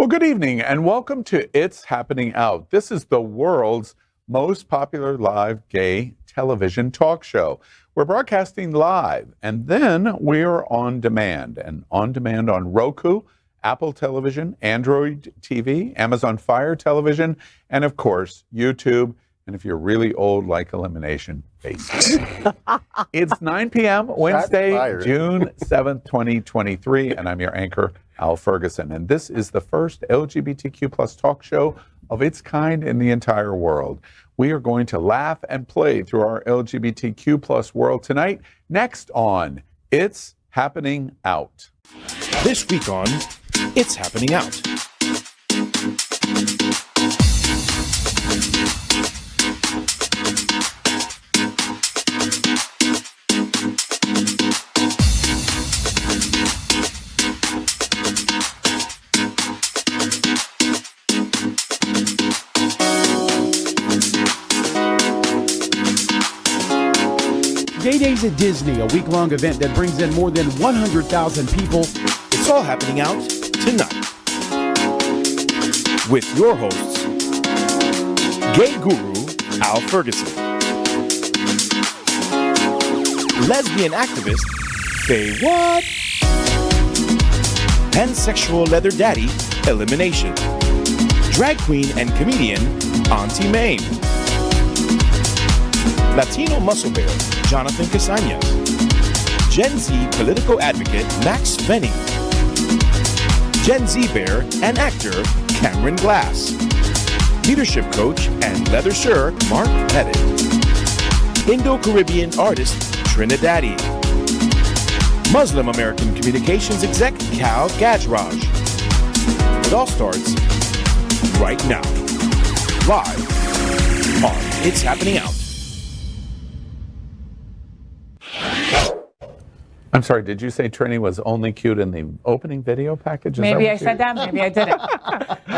Well, good evening and welcome to It's Happening Out. This is the world's most popular live gay television talk show. We're broadcasting live and then we're on demand, and on demand on Roku, Apple Television, Android TV, Amazon Fire Television, and of course, YouTube. And if you're really old like Elimination, Facebook. It's 9 p.m. Wednesday, June 7th, 2023, and I'm your anchor, Al Ferguson. And this is the first LGBTQ plus talk show of its kind in the entire world. We are going to laugh and play through our LGBTQ plus world tonight. Next on It's Happening Out. This week on It's Happening Out. Gay Days at Disney, a week-long event that brings in more than 100,000 people. It's all happening out tonight. With your hosts, gay guru Al Ferguson, lesbian activist FayWhat, pansexual leather daddy Elimination, drag queen and comedian Auntie Maine, Latino muscle bear Jonathan Casañas, Gen Z political advocate Max Venning, Gen Z bear and actor Cameron Glass, leadership coach and leather sir Mark Pettitt, Indo-Caribbean artist Trinidadi, Muslim American communications exec Kal Gajraj. It all starts right now, live on It's Happening Out. I'm sorry, did you say Trini was only cute in the opening video package? Maybe I said that, maybe I didn't.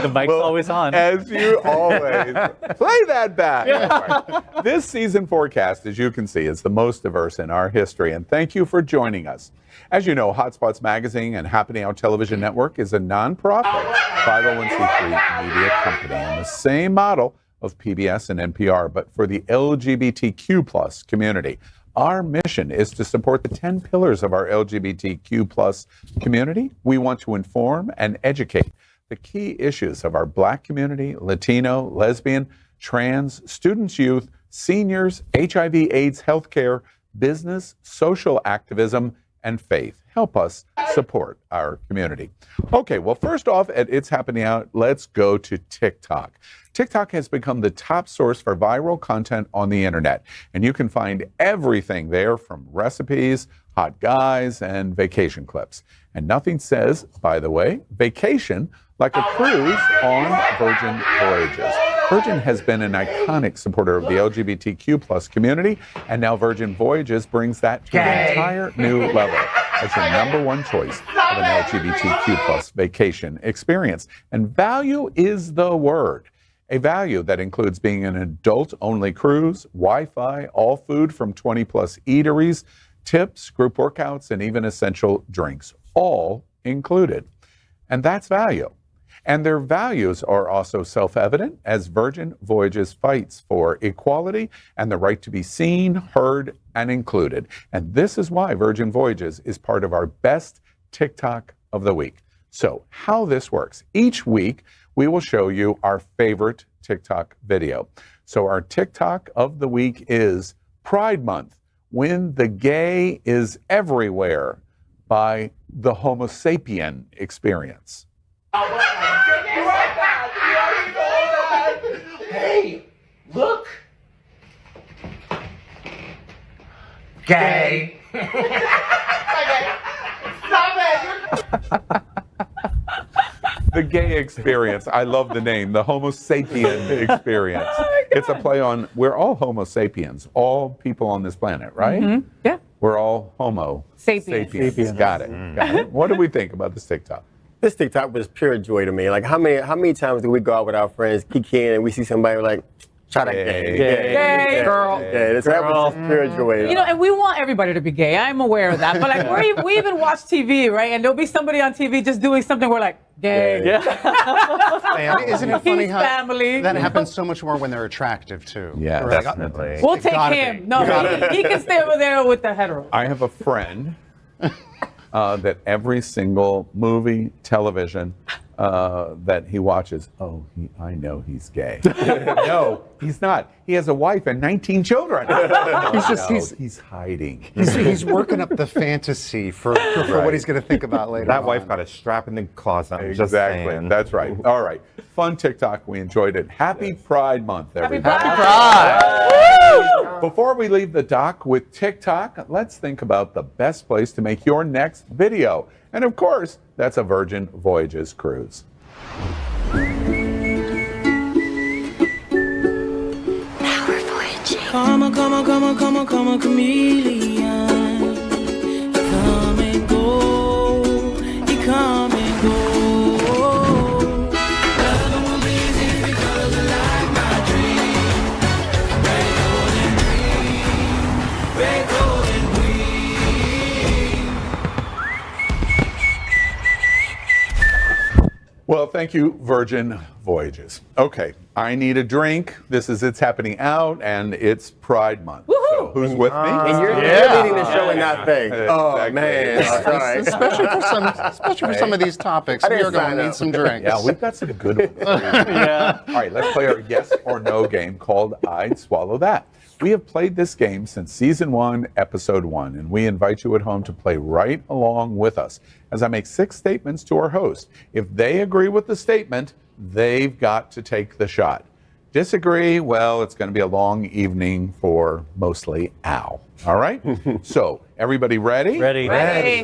The mic's always on. As you always. Play that back. Yeah. This season forecast, as you can see, is the most diverse in our history, and thank you for joining us. As you know, Hotspots Magazine and Happening Out Television Network is a nonprofit 501c3 media company on the same model of PBS and NPR, but for the LGBTQ plus community. Our mission is to support the 10 pillars of our LGBTQ plus community. We want to inform and educate the key issues of our Black community, Latino, lesbian, trans, students, youth, seniors, HIV/AIDS, healthcare, business, social activism, and faith. Help us support our community. Okay, well, first off, at It's Happening Out, let's go to TikTok. TikTok has become the top source for viral content on the internet, and you can find everything there from recipes, hot guys, and vacation clips. And nothing says, by the way, vacation like a cruise on Virgin Voyages. Virgin has been an iconic supporter of the LGBTQ plus community, and now Virgin Voyages brings that to an entire new level as your number one choice of an LGBTQ plus vacation experience. And value is the word. A value that includes being an adult-only cruise, Wi-Fi, all food from 20-plus eateries, tips, group workouts, and even essential drinks, all included. And that's value. And their values are also self-evident as Virgin Voyages fights for equality and the right to be seen, heard, and included. And this is why Virgin Voyages is part of our best TikTok of the week. So how this works, each week we will show you our favorite TikTok video. So our TikTok of the week is Pride Month, When the Gay is Everywhere by the Homo Sapien Experience. Hey, look. Gay. Stop it. The Gay Experience. I love the name, the Homo Sapien Experience. It's a play on, we're all Homo sapiens, all people on this planet, right? Mm-hmm. Yeah. We're all Homo Sapiens. Got it. Got it. What do we think about this TikTok? This TikTok was pure joy to me. Like how many times do we go out with our friends, kick in, and we see somebody like, Try that gay. Gay. Girl. Gay. That was the spiritual way. You know, and we want everybody to be gay. I'm aware of that. But like, we even watch TV, right? And there'll be somebody on TV just doing something. We're like, gay. Man, isn't it funny He's how family. that happens so much more when they're attractive too? Yeah, We're like, definitely. We'll take gotta him. be. No, he can stay over there with the hetero. I have a friend that every single movie, television that he watches, I know he's gay. No, he's not. He has a wife and 19 children. He's hiding. He's working up the fantasy for what he's going to think about later. That on. wife got a strap in the closet. I'm just Exactly. saying. That's right. All right. Fun TikTok. We enjoyed it. Happy Pride Month, everybody. Happy Pride. Before we leave the dock with TikTok, let's think about the best place to make your next video. And of course, that's a Virgin Voyages cruise. Come on, chameleon. Come and go. You come and go. Love won't be easy because I like my dream. Red, golden green. Well, thank you, Virgin Voyages. Okay, I need a drink. It's happening out, and it's Pride Month. So who's with me? And you're leading the show and not fake. Oh, Exactly. man. All right. Especially for some of these topics, we are going to need some drinks. Yeah, we've got some good ones. Yeah. All right, let's play our yes or no game called I'd Swallow That. We have played this game since season 1, episode 1, and we invite you at home to play right along with us as I make 6 statements to our host. If they agree with the statement, they've got to take the shot. Disagree, well, it's going to be a long evening for mostly Al. All right? So, everybody ready? Ready.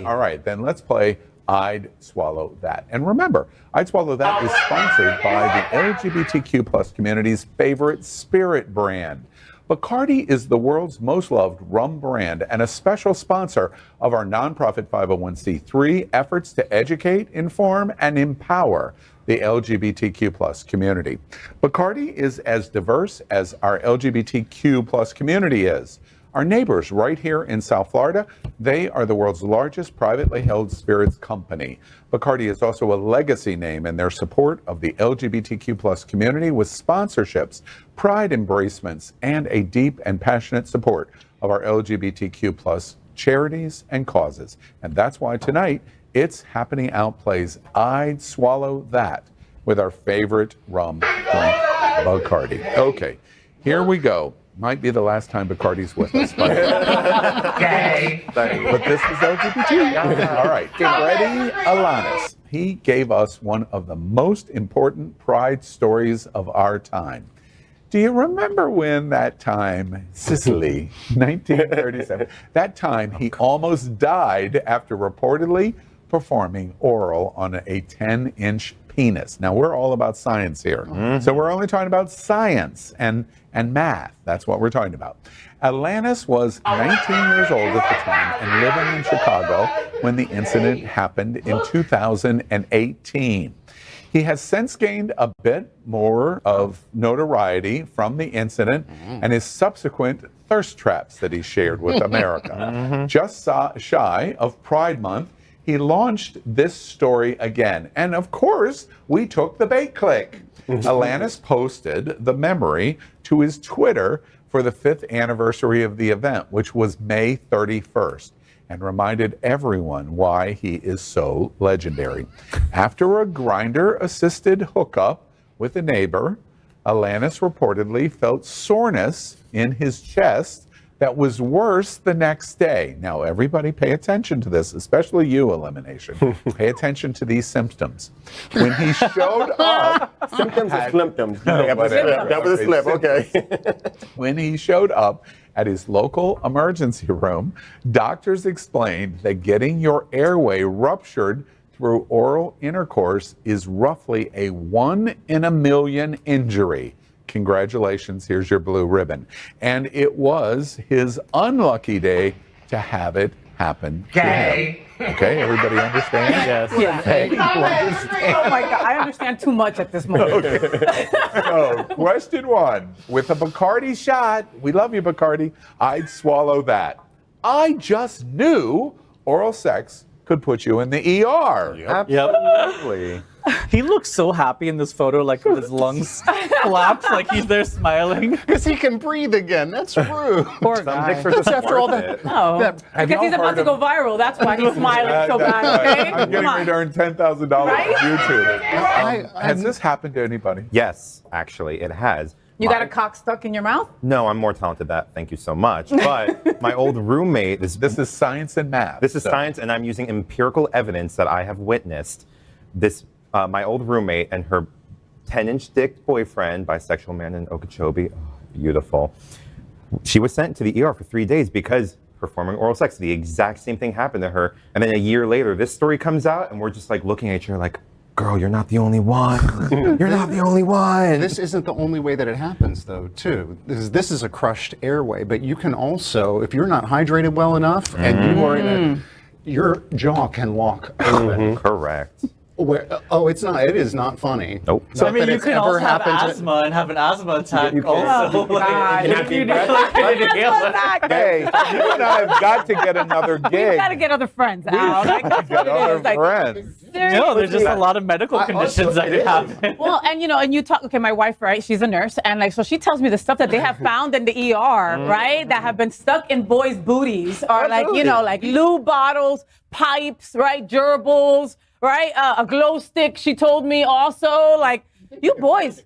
All right, then let's play I'd Swallow That. And remember, I'd Swallow That is sponsored by the LGBTQ plus community's favorite spirit brand. Bacardi is the world's most loved rum brand and a special sponsor of our nonprofit 501c3 efforts to educate, inform, and empower the LGBTQ plus community. Bacardi is as diverse as our LGBTQ plus community is. Our neighbors right here in South Florida, they are the world's largest privately held spirits company. Bacardi is also a legacy name in their support of the LGBTQ plus community with sponsorships, pride embracements, and a deep and passionate support of our LGBTQ plus charities and causes. And that's why tonight, It's Happening Out plays I'd Swallow That with our favorite rum drink, Bacardi. Okay, here we go. Might be the last time Bacardi's with us. But this is LGBT. All right, get ready, Alanis. He gave us one of the most important pride stories of our time. Do you remember when that time, Sicily, 1937, that time he almost died after reportedly performing oral on a 10-inch penis? Now, we're all about science here. So we're only talking about science and math. That's what we're talking about. Alanis was 19 years old at the time and living in Chicago when the incident happened in 2018. He has since gained a bit more of notoriety from the incident and his subsequent thirst traps that he shared with America. Just shy of Pride Month, he launched this story again. And of course, we took the bait click. Alanis posted the memory to his Twitter for the 5th anniversary of the event, which was May 31st, and reminded everyone why he is so legendary. After a grinder-assisted hookup with a neighbor, Alanis reportedly felt soreness in his chest that was worse the next day. Now, everybody pay attention to this, especially you, Elimination. Pay attention to these symptoms. When he showed up... Symptoms or symptoms? That was a slip, okay. When he showed up at his local emergency room, doctors explained that getting your airway ruptured through oral intercourse is roughly a 1 in a million injury. Congratulations, here's your blue ribbon. And it was his unlucky day to have it happened Gay. to him. Okay, everybody understand? Yes. Yeah. Hey, Oh my God, I understand too much at this moment. so, question 1. With a Bacardi shot, we love you, Bacardi, I'd swallow that. I just knew oral sex could put you in the ER. Absolutely. He looks so happy in this photo, like with his lungs flaps, like he's there smiling. Because he can breathe again. That's rude. Poor Some guy. dicks are just After all worth that- it. No, Have because y'all he's about heard to go of- viral. That's why he's smiling so That's bad. right. Okay, I'm getting come ready to on. earn $10,000 Right? on YouTube. I- Has this happened to anybody? Yes, actually, it has. You got a cock stuck in your mouth? No, I'm more talented than that. Thank you so much. But my old roommate, This is science and math. This is so- science, and I'm using empirical evidence that I have witnessed. This, my old roommate and her 10-inch dick boyfriend, bisexual man in Okeechobee, beautiful. She was sent to the ER for 3 days because performing oral sex. The exact same thing happened to her. And then a year later, this story comes out, and we're just like looking at each other like, girl, you're not the only one. You're not the only one. This isn't the only way that it happens, though, too. This is a crushed airway, but you can also, if you're not hydrated well enough and you are in a, your jaw can lock open. Correct. Where, it's not. It is not funny. Nope. Not I mean, that you it's can ever also have happened to- asthma and have an asthma attack You can. also. Oh, God. If you Let's Hey, you and I have got to get another We gig. gotta get other friends out. Like, that's what Get it other is. Like, friends. No, there's just seriously. a lot of medical conditions that could happen. Well, and and you talk, okay, my wife, right? She's a nurse. And like, so she tells me the stuff that they have found in the ER, right? That have been stuck in boys' booties or like, like lube bottles, pipes, right? Gerbils, right? A glow stick, she told me also, like, you boys.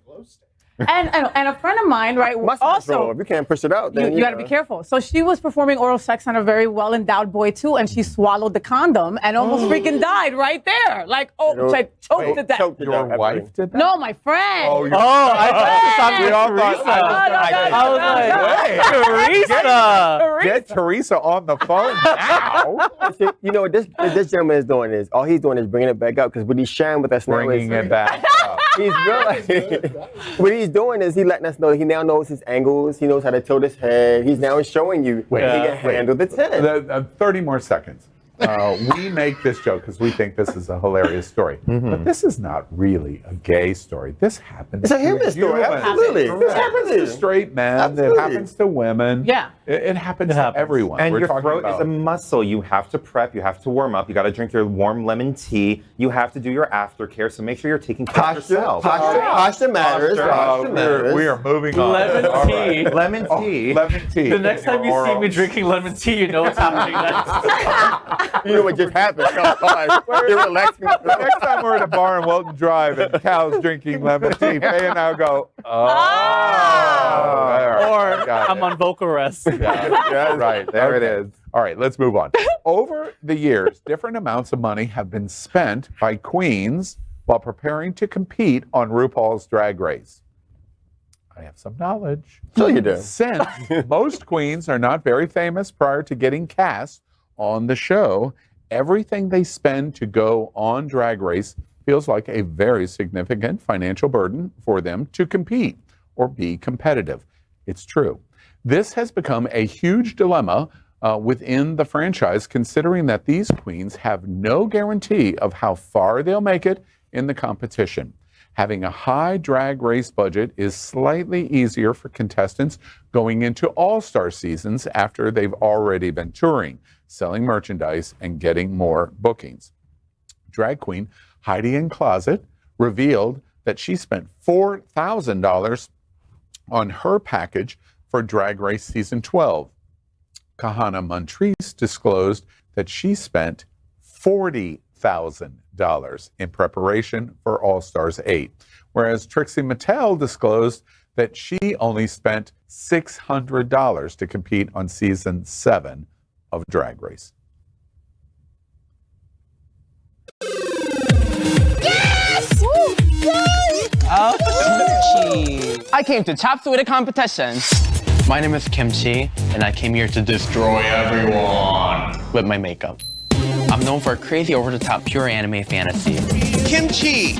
And a friend of mine, right, also. If you can't push it out, then You got to be careful. So she was performing oral sex on a very well-endowed boy too, and she swallowed the condom and almost freaking died right there. Like, like choked to death. Your wife did that? No, my friend. Oh, I thought we it all was thought. Teresa. I was like, Teresa. Get Teresa on the phone now. See, you know what this gentleman is doing is all he's doing is bringing it back up because what he's sharing with us now Bringing is it back up. he's realizing what he's doing is he letting us know that he now knows his angles. He knows how to tilt his head. He's now showing you he can handle the 10. 30 more seconds. We make this joke because we think this is a hilarious story. But this is not really a gay story. This happens It's a to human story. humans. Absolutely. It happens to straight men. Absolutely. It happens to women. Yeah. It happens to everyone. And We're your talking throat is about a muscle. You have to prep. You have to warm up. You got to drink your warm lemon tea. You have to do your aftercare. So make sure you're taking care of yourself. Posture matters. Posture matters. we are moving on. Lemon All tea. right. Lemon tea. Lemon tea. The next time you see me drinking lemon tea, you know what's happening next. You know what just happened? You're relaxing. The next time we're at a bar in Wilton Drive and Cal's drinking lemon tea, Faye and I'll go, Or I'm on vocal rest. Yeah, right. There it is. All right, let's move on. Over the years, different amounts of money have been spent by queens while preparing to compete on RuPaul's Drag Race. I have some knowledge. Sure you do. Since most queens are not very famous prior to getting cast on the show, everything they spend to go on Drag Race feels like a very significant financial burden for them to compete or be competitive. It's true. This has become a huge dilemma within the franchise, considering that these queens have no guarantee of how far they'll make it in the competition. Having a high Drag Race budget is slightly easier for contestants going into all-star seasons after they've already been touring, selling merchandise, and getting more bookings. Drag queen Heidi N Closet revealed that she spent $4,000 on her package for Drag Race Season 12. Kahana Montrese disclosed that she spent $40,000 in preparation for All Stars 8, whereas Trixie Mattel disclosed that she only spent $600 to compete on Season 7 of Drag Race. I came to top 3 of the competition. My name is Kimchi, and I came here to destroy everyone with my makeup. I'm known for a crazy over-the-top pure anime fantasy. Kimchi.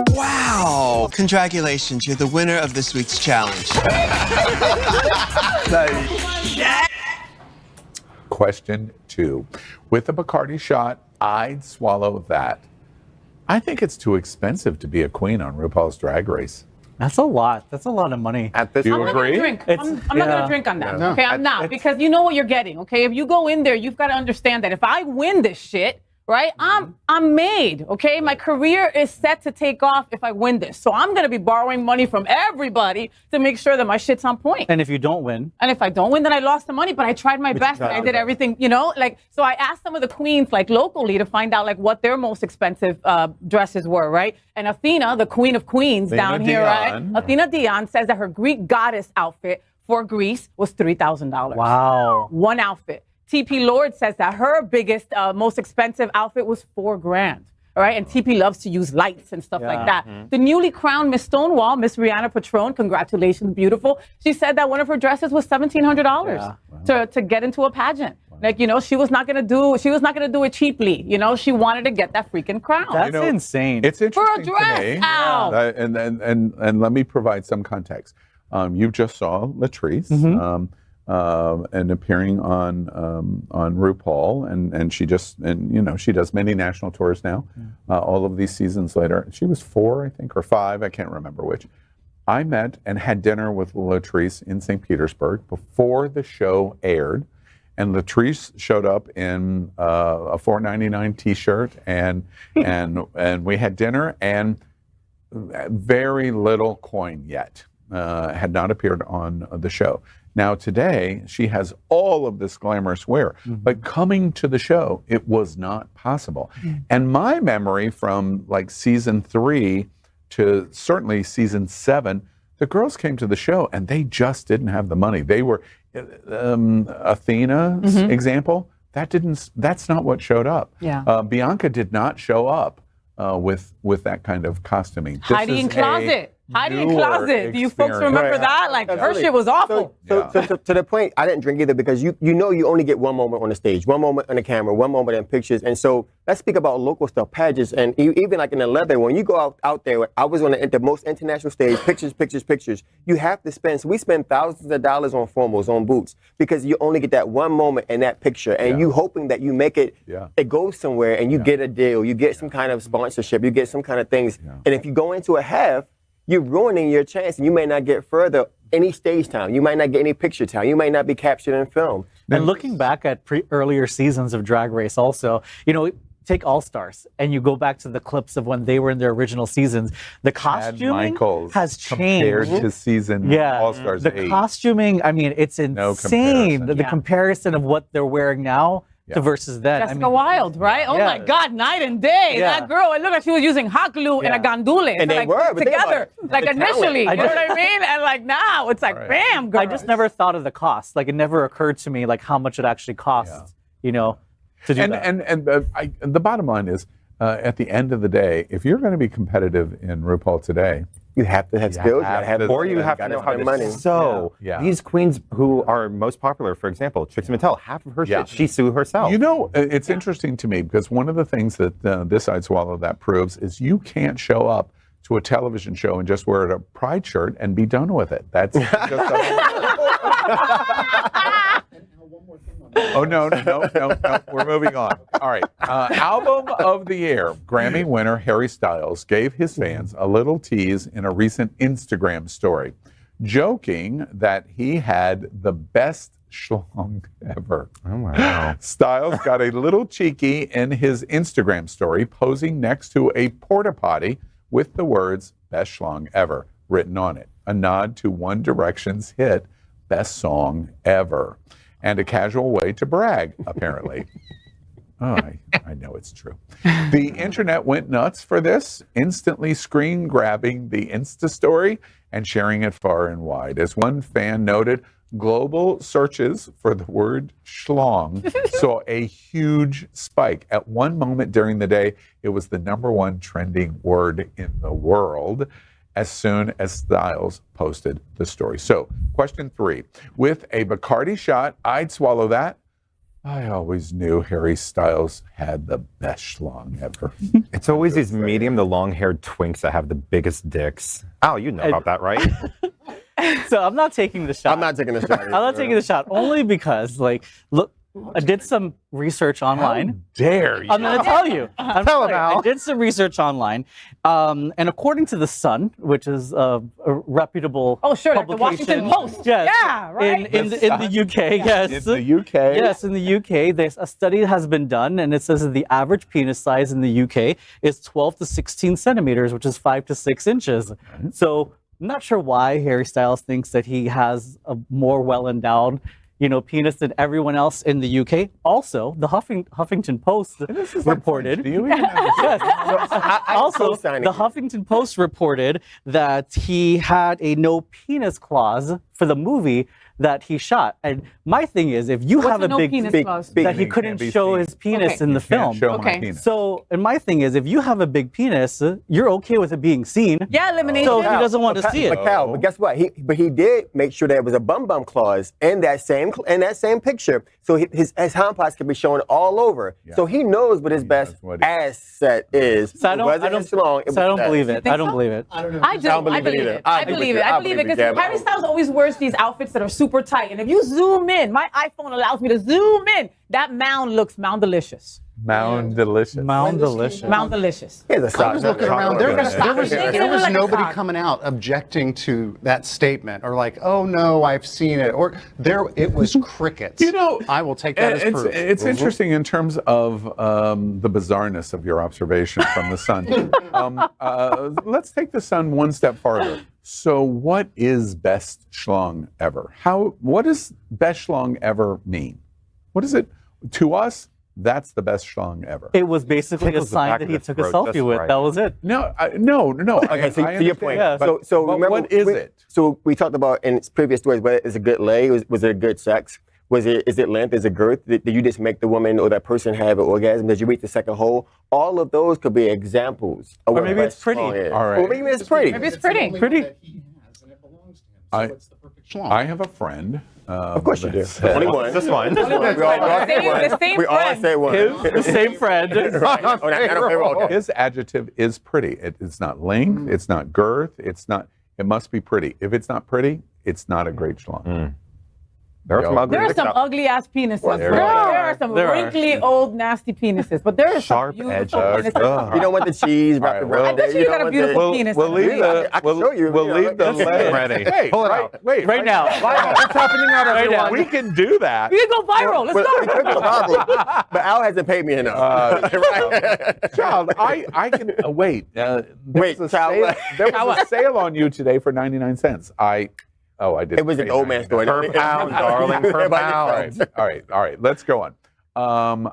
Wow! Congratulations, you're the winner of this week's challenge. Question 2. With a Bacardi shot, I'd swallow that. I think it's too expensive to be a queen on RuPaul's Drag Race. That's a lot. That's a lot of money. At this Do you point, agree? Drink. I'm not going to drink on that. Okay, I'm not. Because you know what you're getting, okay? If you go in there, you've got to understand that if I win this shit, right, I'm made, okay? My career is set to take off if I win this. So I'm going to be borrowing money from everybody to make sure that my shit's on point. And if you don't win? And if I don't win, then I lost the money, but I tried my best and I did everything, you know? Like, so I asked some of the queens, like, locally to find out, like, what their most expensive dresses were, right? And Athena, the queen of queens down here, right? Athena Dion says that her Greek goddess outfit for Greece was $3,000. Wow. One outfit. TP Lord says that her biggest, most expensive outfit was $4,000. All right, and TP loves to use lights and stuff like that. The newly crowned Miss Stonewall, Miss Rihanna Patron, congratulations, beautiful. She said that one of her dresses was $1,700 to get into a pageant. Like, you know, she was not gonna do it cheaply. You know, she wanted to get that freaking crown. That's insane. It's interesting For a dress, to me. ow. And let me provide some context. You just saw Latrice. And appearing on RuPaul, and she she does many national tours now. All of these seasons later, she was 4, I think, or 5. I can't remember which. I met and had dinner with Latrice in St. Petersburg before the show aired, and Latrice showed up in a $4.99 T-shirt, and we had dinner, and very little coin yet had not appeared on the show. Now today, she has all of this glamorous wear, but coming to the show, it was not possible. And my memory from like season 3 to certainly season 7, the girls came to the show and they just didn't have the money. They were, Athena's example, that's not what showed up. Yeah. Bianca did not show up with that kind of costuming. Hiding in closet. Hiding in closet. Do you folks remember that? Like, her shit was awful. So to the point, I didn't drink either because you know you only get one moment on the stage, one moment on the camera, one moment in pictures. And so let's speak about local stuff, pageants, and even like in the leather, when you go out there, I was on the most international stage, pictures. You have to spend, so we spend thousands of dollars on formals, on boots, because you only get that one moment in that picture. And you hoping that you make it, it goes somewhere and you get a deal, you get some kind of sponsorship, you get some kind of things. And if you go into a half, you're ruining your chance, and you may not get further any stage time. You might not get any picture time. You might not be captured in film. And looking back at earlier seasons of Drag Race also, you know, take All Stars and you go back to the clips of when they were in their original seasons, the costuming has changed. Compared to season All Stars 8. The costuming, I mean, it's insane. The comparison of what they're wearing now to versus then. Jessica Wilde, right? Oh my God, night and day. That girl, it looked like she was using hot glue and a gandule. And they were together, like initially. You know what I mean? And like now, it's like, bam, girl. I just never thought of the cost. Like, it never occurred to me like how much it actually costs, you know, to do that. And the bottom line is, at the end of the day, if you're going to be competitive in RuPaul today, you have to have skills, or you have to know how to money. sew. These queens who are most popular, for example, Trixie Mattel, half of her shit, she sewed herself. You know, it's interesting to me because one of the things that this I'd Swallow That proves is you can't show up to a television show and just wear a pride shirt and be done with it. That's just Oh, no, we're moving on. All right. Album of the Year. Grammy winner Harry Styles gave his fans a little tease in a recent Instagram story, joking that he had the best schlong ever. Oh, wow. Styles got a little cheeky in his Instagram story, posing next to a porta potty with the words "best schlong ever" written on it, a nod to One Direction's hit "Best Song Ever." And a casual way to brag, apparently. I know it's true. The internet went nuts for this, instantly screen grabbing the Insta story and sharing it far and wide. As one fan noted, global searches for the word schlong saw a huge spike. At one moment during the day, it was the #1 trending word in the world as soon as Styles posted the story. So, question 3. With a Bacardi shot, I'd swallow that. I always knew Harry Styles had the best schlong ever. It's always these medium to long-haired twinks that have the biggest dicks. Al, you know about that, right? So I'm not taking the shot. I'm not taking the shot. I'm not taking the shot only because, like, look, I did some research online. How dare you? I'm going to tell you. Tell him, Al. I did some research online, and according to The Sun, which is a reputable Oh, sure, like the publication. Washington Post. Yes, Yeah, right. in the UK, yes. In the UK? Yes, in the UK, there's a study has been done, and it says that the average penis size in the UK is 12 to 16 centimeters, which is 5 to 6 inches. So I'm not sure why Harry Styles thinks that he has a more well-endowed, penis than everyone else in the UK. Also, the Huffington Post reported. Do you even understand? Yes. Also, the Huffington Post reported that he had a no penis clause for the movie that he shot. And my thing is, if you have a no big penis clause? that he Can't couldn't be show seen. his penis Okay. in the Can't film. show my Okay. penis. So, and my thing is, if you have a big penis, you're okay with it being seen. Yeah, elimination. So he doesn't want to see it. But Cal, but guess what? He did make sure there was a bum clause in that same picture, so his hand parts can be shown all over. Yeah. So he knows what his best knows what he- asset is. So I don't believe it. Think I don't so? believe it. I do. I don't I believe it believe either. it. I believe it because Harry Styles always wears these outfits that are super tight, and if you zoom in, my iPhone allows me to zoom in. That mound looks mound-delicious. Mound delicious. Mound delicious. Mound-delicious. Here's a I sock. was looking around. There was Making it look like a nobody sock. coming out objecting to that statement or like, oh no, I've seen it, or it was crickets. I will take that as it's, proof. It's interesting in terms of the bizarreness of your observation from the Sun. Let's take the Sun one step farther. So, what is best schlong ever? What does best schlong ever mean? What is it to us? That's the best schlong ever. It was basically a Tickles the sign back that of he the took a throat selfie just with. right. That was it. No. Okay, so to your point. Yeah. But, So but remember, what is it? So we talked about in previous stories whether it's a good lay, was it a good sex? Is it length? Is it girth? Did you just make the woman or that person have an orgasm? Did you reach the second hole? All of those could be examples of Or what maybe it's best pretty. schlong is. All right. Or maybe it's pretty. Maybe it's pretty. Pretty. I have a friend. Of course you do. that Only one. This one. We all say one. The same We all friend. say one. The same friend. Right. Oh, not on payroll. Okay. His adjective is pretty. It's not length. It's not girth. It's not. It must be pretty. If it's not pretty, it's not a great schlong. There are some ugly There are dicks some out- ugly ass penises. There There are. are some There are. wrinkly, old, nasty penises. But there are some Sharp beautiful edges. penises. Ugh. You don't want the cheese wrapped All right, around well, it. bet you got a don't beautiful want the- penis. We'll leave the. I can show you. We'll leave the Let's see. leg. Ready. Wait, Pull it right, out. wait, Right now. What's happening out, Right now. We can do that. We can go viral. Let's go. But Al hasn't paid me enough. Right? Child, I can wait. There Wait, was a child. sale, there was a sale on you today for 99 cents. I did. It was an old man story. Per pound, darling, per All pound. right, all right. Let's go on.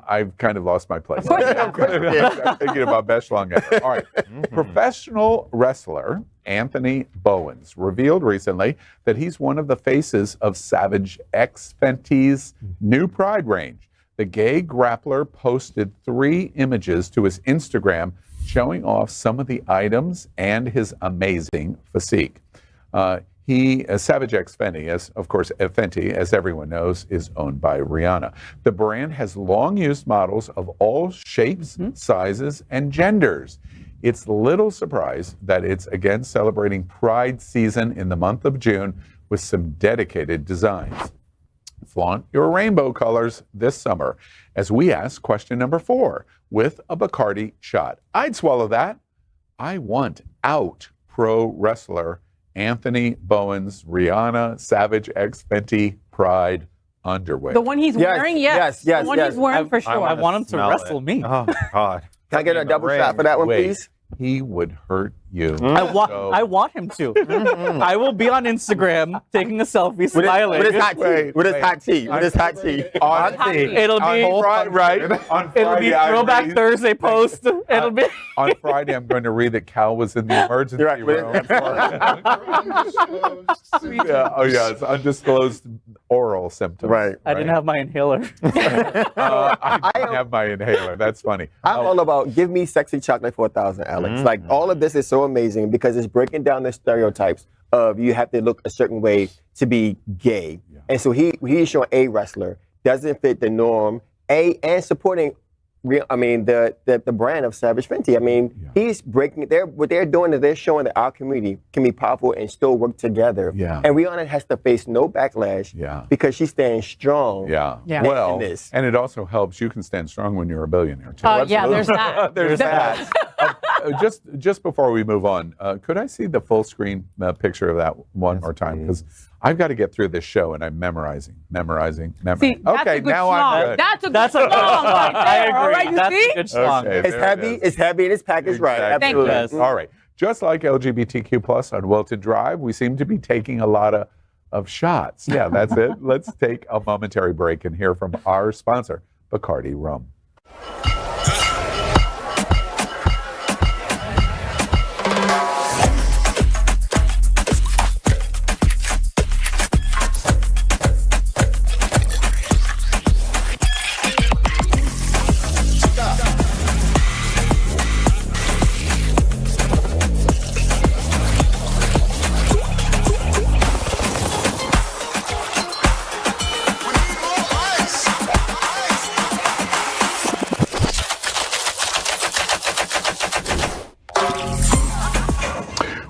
I've kind of lost my place. Of course you did. I'm thinking about best schlong ever. All right. Professional wrestler Anthony Bowens revealed recently that he's one of the faces of Savage X Fenty's new Pride range. The gay grappler posted 3 images to his Instagram showing off some of the items and his amazing physique. Savage X Fenty, Fenty, as everyone knows, is owned by Rihanna. The brand has long used models of all shapes, sizes, and genders. It's little surprise that it's again celebrating Pride season in the month of June with some dedicated designs. Flaunt your rainbow colors this summer as we ask question number 4 with a Bacardi shot. I'd swallow that. I want out pro wrestler Anthony Bowens, Rihanna, Savage X Fenty Pride underwear. The one he's wearing, yes. yes, The one yes. he's wearing for sure. I want him to Smell wrestle it. me. Oh, God. Can I get a double shot for that one, Wait, please? he would hurt you. I want him to. I will be on Instagram taking a selfie, smiling. With his hot tea. Wait, With his wait. hot tea. With his hot tea. On It'll be on it'll be Friday, I Throwback read- Thursday post. It'll be On Friday, I'm going to read that Cal was in the emergency You're right, with room. It's undisclosed oral symptoms. Right. I didn't have my inhaler. I didn't have my inhaler. That's funny. I'm all about give me sexy chocolate 4000, Alex. Like all of this is so amazing because it's breaking down the stereotypes of you have to look a certain way to be gay. And so he's showing a wrestler doesn't fit the norm. And supporting the brand of Savage Fenty. I mean, he's breaking what they're doing is they're showing that our community can be powerful and still work together. Yeah. And Rihanna has to face no backlash because she's staying strong. Yeah. Yeah. Well, in this. and it also helps you can stand strong when you're a billionaire too. Yeah, there's that. There's that. Just before we move on, could I see the full screen picture of that one more time? Because I've got to get through this show and I'm memorizing. See, that's Okay, a good now song. I'm good. That's a good song right there. I agree. All right, you That's see? a good song. Okay, It's there heavy. it is. It's heavy and it's packaged right. Exactly. Thank you. Absolutely. All right. Just like LGBTQ plus on Wilton Drive, we seem to be taking a lot of shots. Yeah, that's it. Let's take a momentary break and hear from our sponsor, Bacardi Rum.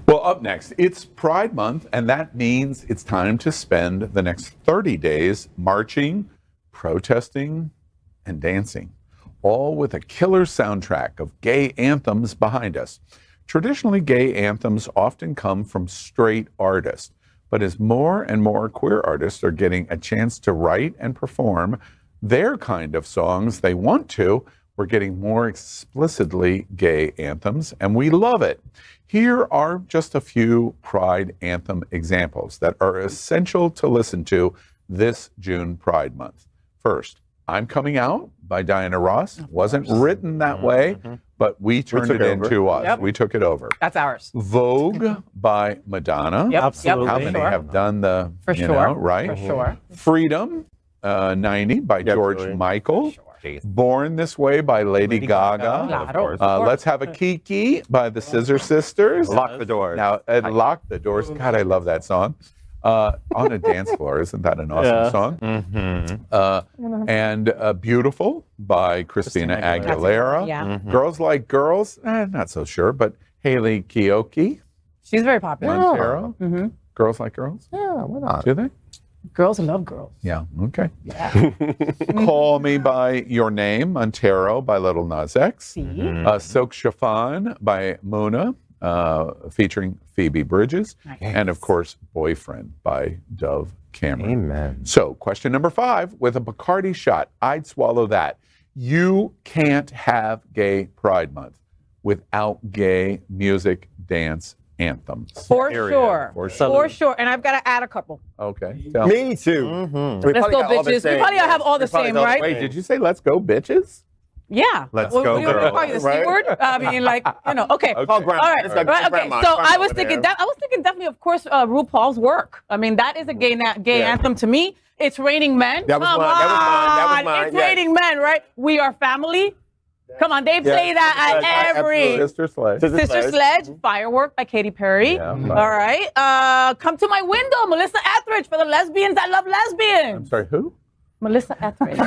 Well, up next, it's Pride Month, and that means it's time to spend the next 30 days marching, protesting, and dancing, all with a killer soundtrack of gay anthems behind us. Traditionally, gay anthems often come from straight artists, but as more and more queer artists are getting a chance to write and perform their kind of songs they want to, we're getting more explicitly gay anthems, and we love it. Here are just a few Pride anthem examples that are essential to listen to this June Pride Month. First, I'm Coming Out by Diana Ross. Wasn't written that way, but we turned it into us. Yep. We took it over. That's ours. Vogue by Madonna. Yep. Absolutely. How Yep. many Sure. have done the, For you sure. know, right? For sure. Freedom, 90 by George absolutely. Michael. Born This Way by Lady Gaga. Claro. Let's Have a Kiki by the Scissor Sisters. Lock the doors. Now, Lock the Doors. God, I love that song. On a Dance Floor. Isn't that an awesome song? And Beautiful by Christina Aguilera. Yeah. Girls Like Girls. Not so sure, but Haley Kiyoko. She's very popular. Montero. Girls Like Girls. Yeah, why not? Do they? Girls love girls. Yeah, okay. Call Me by Your Name, Montero by Little Nas X. Silk Chiffon by Muna, featuring Phoebe Bridges. And of course, Boyfriend by Dove Cameron. Amen. So, question number 5, with a Bacardi shot, I'd swallow that. You can't have Gay Pride Month without gay music, dance, anthems. For sure. For sure. And I've got to add a couple. Okay. Tell me. Me too. We Let's probably go, got all the bitches. We same. probably have all the We probably same, got all the right? Wait, did you say let's go, bitches? Yeah. Let's What go, do you want me to call you, the C Right? word? I mean, like, you know, okay. Call grandma. All right. Let's go Right, okay. grandma. So Grandma I was over thinking there. I was thinking definitely, of course, RuPaul's work. I mean, that is a gay anthem to me. It's Raining Men. That was Come mine. That was on. mine. It's Yes. Raining Men, right? We Are Family. Come on, they play that at every Sister Sledge. Sister Sledge, Firework by Katy Perry. Yeah, All right. Come to My Window, Melissa Etheridge for the lesbians that love I'm lesbians. sorry, who? Melissa Etheridge.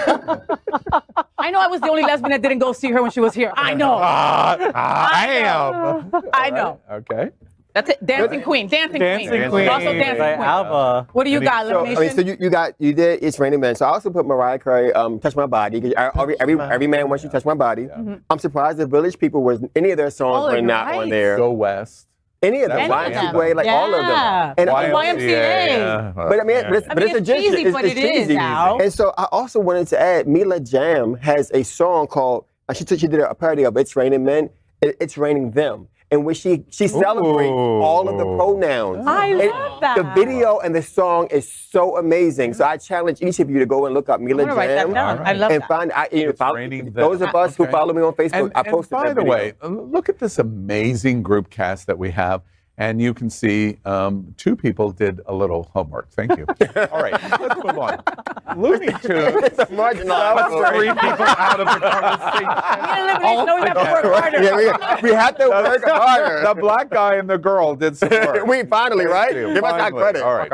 I know I was the only lesbian that didn't go see her when she was here. I know. I am. I know. Okay. That's it. Dancing Queen. Dancing Queen. Queen Also Dancing by Queen. ABBA. What do you got, So, Elimination? you did It's Raining Men. So I also put Mariah Carey, Touch My Body. 'Cause every man wants you to touch my body. I'm surprised the Village People was any of their songs Oh, were you're not right. on there. Go West. Any of them. Any Ryan of them. Seaway, like all of Yeah. them. And YMCA. Yeah. But I mean, but it's a gesture. cheesy, but it is cheesy. now. And so I also wanted to add, Mila Jam has a song called, she did a parody of It's Raining Men, It's Raining Them. In which she celebrates all of the pronouns. I And love that. The video and the song is so amazing. So I challenge each of you to go and look up Mila I'm gonna write that Jam. down. I love and that. find Raining Them. those of us who Okay. follow me on Facebook, I And posted by that the video. way, look at this amazing group cast that we have. And you can see two people did a little homework. Thank you. All right, let's move on. Looney Tunes. It's a marginalized Three people out of the conversation. We had to work harder. The black guy and the girl did some work. We finally, right? Give us that Finally. credit. All right.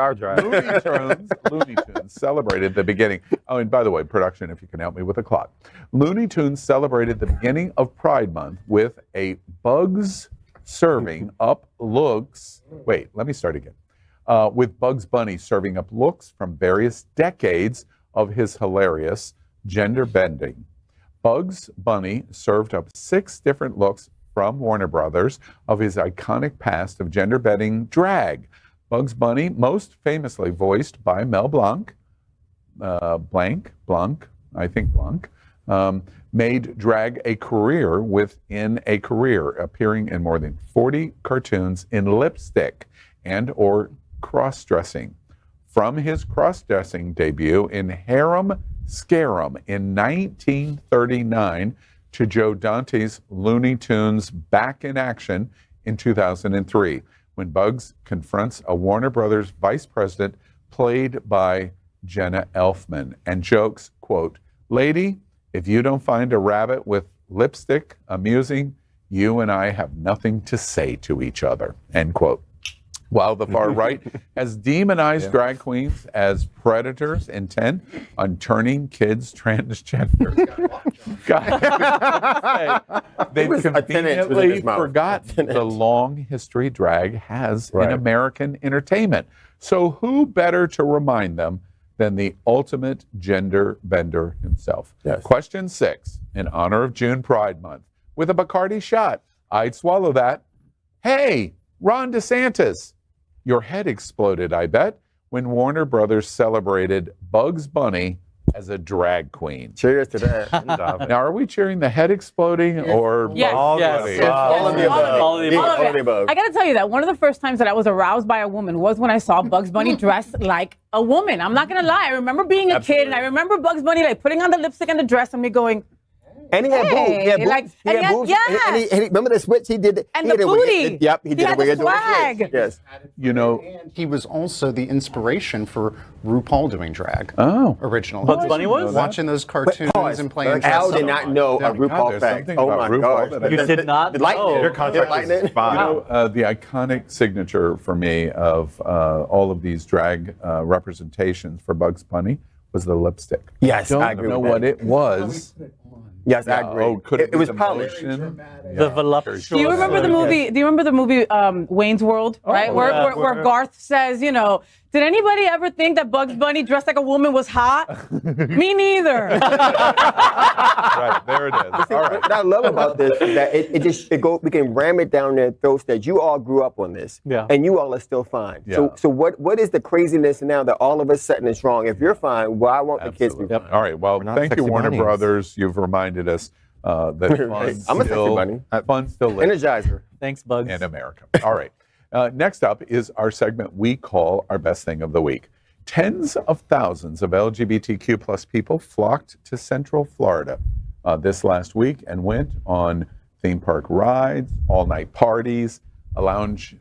Looney Tunes celebrated the beginning. Oh, and by the way, production, if you can help me with the clock. Looney Tunes celebrated the beginning of Pride Month with a Bugs serving up looks. Wait, let me start again. With Bugs Bunny serving up looks from various decades of his hilarious gender bending. Bugs Bunny served up 6 different looks from Warner Brothers of his iconic past of gender bending drag. Bugs Bunny, most famously voiced by Mel Blanc, Blanc, made drag a career within a career, appearing in more than 40 cartoons in lipstick and or cross-dressing. From his cross-dressing debut in Harem Scarum in 1939 to Joe Dante's Looney Tunes Back in Action in 2003, when Bugs confronts a Warner Brothers vice president played by Jenna Elfman and jokes, quote, "Lady, if you don't find a rabbit with lipstick amusing, you and I have nothing to say to each other," end quote. While the far right has demonized drag queens as predators intent on turning kids transgender, they've conveniently forgotten the long history drag has in American entertainment. So who better to remind them than the ultimate gender bender himself? Yes. Question 6, in honor of June Pride Month. With a Bacardi shot, I'd swallow that. Hey, Ron DeSantis, your head exploded, I bet, when Warner Brothers celebrated Bugs Bunny as a drag queen. Cheers to that. Now, are we cheering the head exploding or Yes. Bugs Yes. Bunny? Yes. All of the above. All of the above. All of the above. I gotta tell you that one of the first times that I was aroused by a woman was when I saw Bugs Bunny dressed like a woman. I'm not gonna lie. I remember being a kid and I remember Bugs Bunny like putting on the lipstick and the dress and me going, And he had boobs. He had boobs. like- He had and boobs. yes. And he remember the switch he did? And he the had a weird- booty. Yep, he did had a weird the swag. switch. Yes. You know, And he was also the inspiration for RuPaul doing drag. Oh. Originally. Bugs Bunny was? Watching those cartoons Pause. and playing Al dress did up. not know a RuPaul there's fact. something Oh about my RuPaul gosh. that I You did not The lightning. know. Your context lightning. is spot You on. know, the iconic signature for me of all of these drag representations for Bugs Bunny was the lipstick. Yes, I I agree don't know with what that. it was. Yes, I agree. Oh, could it, it was the polished. motion? The voluptuous. Do you remember the movie? Do you remember the movie Wayne's World? Right, where Garth says, you know, did anybody ever think that Bugs Bunny dressed like a woman was hot? Me neither. Right, there it is. All right. What I love about this is that we can ram it down their throats that you all grew up on this, Yeah. and you all are still fine. Yeah. So what is the craziness now that all of us sitting is wrong? If you're fine, why won't the kids be Absolutely. fine? All right. Well, not thank you, sexy Warner bunnies. Brothers. You've reminded us that I'm a sexy bunny. fun still lives Energizer. Thanks, Bugs. in America. All right. Next up is our segment we call our best thing of the week. Tens of thousands of LGBTQ plus people flocked to Central Florida this last week and went on theme park rides, all-night parties, lounging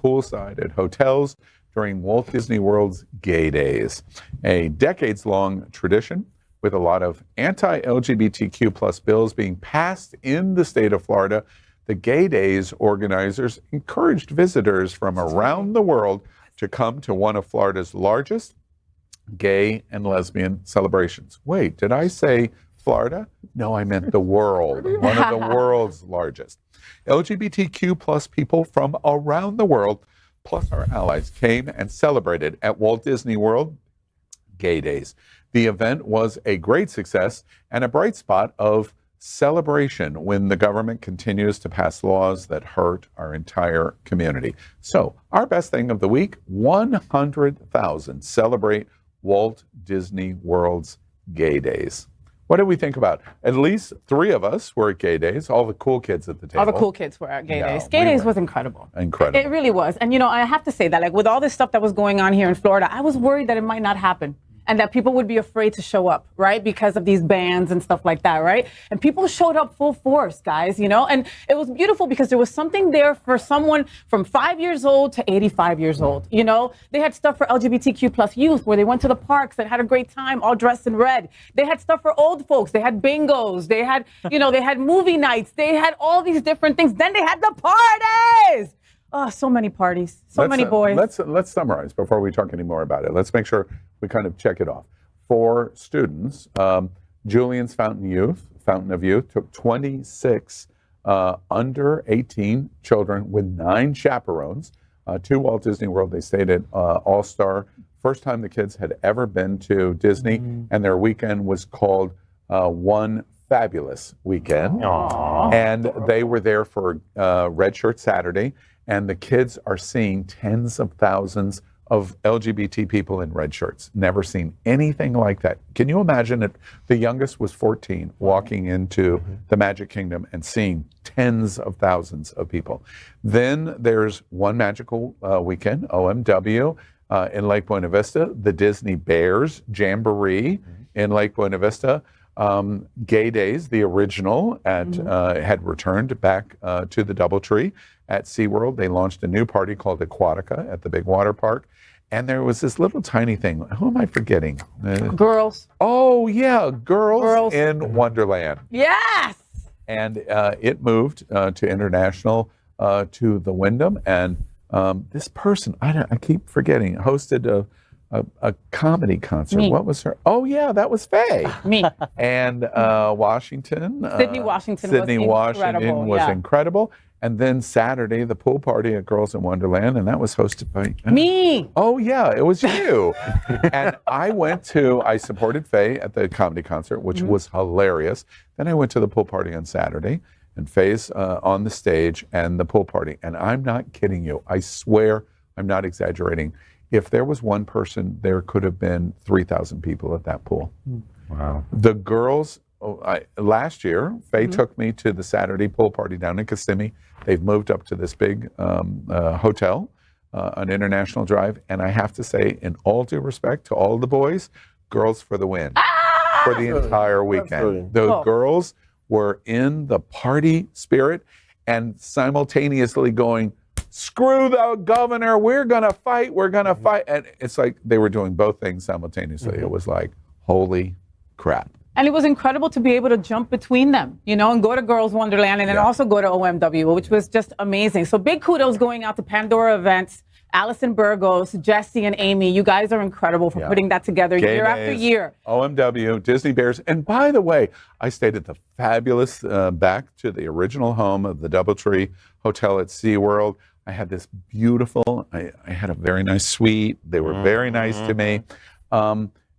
poolside at hotels during Walt Disney World's Gay Days, a decades-long tradition with a lot of anti-LGBTQ plus bills being passed in the state of Florida. The Gay Days organizers encouraged visitors from around the world to come to one of Florida's largest gay and lesbian celebrations. Wait, did I say Florida? No, I meant the world, one of the world's largest. LGBTQ plus people from around the world, plus our allies, came and celebrated at Walt Disney World Gay Days. The event was a great success and a bright spot of celebration when the government continues to pass laws that hurt our entire community. So, our best thing of the week, 100,000 celebrate Walt Disney World's Gay Days. What did we think about? At least 3 of us were at Gay Days, all the cool kids at the table. All the cool kids were at Gay Yeah, Days. Gay we Days were. was incredible. Incredible. It really was. And you know, I have to say that like with all this stuff that was going on here in Florida, I was worried that it might not happen. and that people would be afraid to show up, right? Because of these bans and stuff like that, right? And people showed up full force, guys, you know? And it was beautiful because there was something there for someone from 5 years old to 85 years old, you know? They had stuff for LGBTQ plus youth where they went to the parks and had a great time all dressed in red. They had stuff for old folks. They had bingos. They had, you know, they had movie nights. They had all these different things. Then they had the parties. Oh, so many parties, so many boys. Let's summarize before we talk any more about it. Let's make sure we kind of check it off. For students, Julian's Fountain of Youth took 26 under 18 children with 9 chaperones to Walt Disney World. They stayed at All-Star. First time the kids had ever been to Disney, and their weekend was called One Fabulous Weekend. Aww. And they were there for Red Shirt Saturday. And the kids are seeing tens of thousands of LGBT people in red shirts. Never seen anything like that. Can you imagine it? The youngest was 14, walking into the Magic Kingdom and seeing tens of thousands of people. Then there's One Magical Weekend, OMW, in Lake Buena Vista. The Disney Bears Jamboree in Lake Buena Vista. Gay Days, the original, had returned back to the DoubleTree at SeaWorld. They launched a new party called Aquatica at the big water park. And there was this little tiny thing. Who am I forgetting? Girls. Oh, yeah, Girls in Wonderland. Yes. And it moved to international to the Wyndham. And this person, I keep forgetting, hosted a comedy concert. Me. What was her? Oh, yeah, that was Faye. Me. And Washington. Sydney Washington was incredible. And then Saturday, the pool party at Girls in Wonderland, and that was hosted by me. Oh, yeah, it was you. And I supported Faye at the comedy concert, which was hilarious. Then I went to the pool party on Saturday, and Faye's on the stage and the pool party. And I'm not kidding you. I swear I'm not exaggerating. If there was one person, there could have been 3,000 people at that pool. Wow. The girls, last year, Faye took me to the Saturday pool party down in Kissimmee. They've moved up to this big hotel on International Drive. And I have to say, in all due respect to all the boys, girls for the win for the entire weekend. Absolutely. The girls were in the party spirit and simultaneously going, screw the governor, we're going to fight. And it's like they were doing both things simultaneously. It was like, holy crap. And it was incredible to be able to jump between them, you know, and go to Girls Wonderland and then also go to OMW, which was just amazing. So big kudos going out to Pandora Events, Allison Burgos, Jesse and Amy. You guys are incredible for putting that together year after year. OMW, Disney Bears. And by the way, I stayed at the fabulous, back to the original home of the DoubleTree Hotel at SeaWorld. I had this beautiful, I had a very nice suite. They were very nice to me.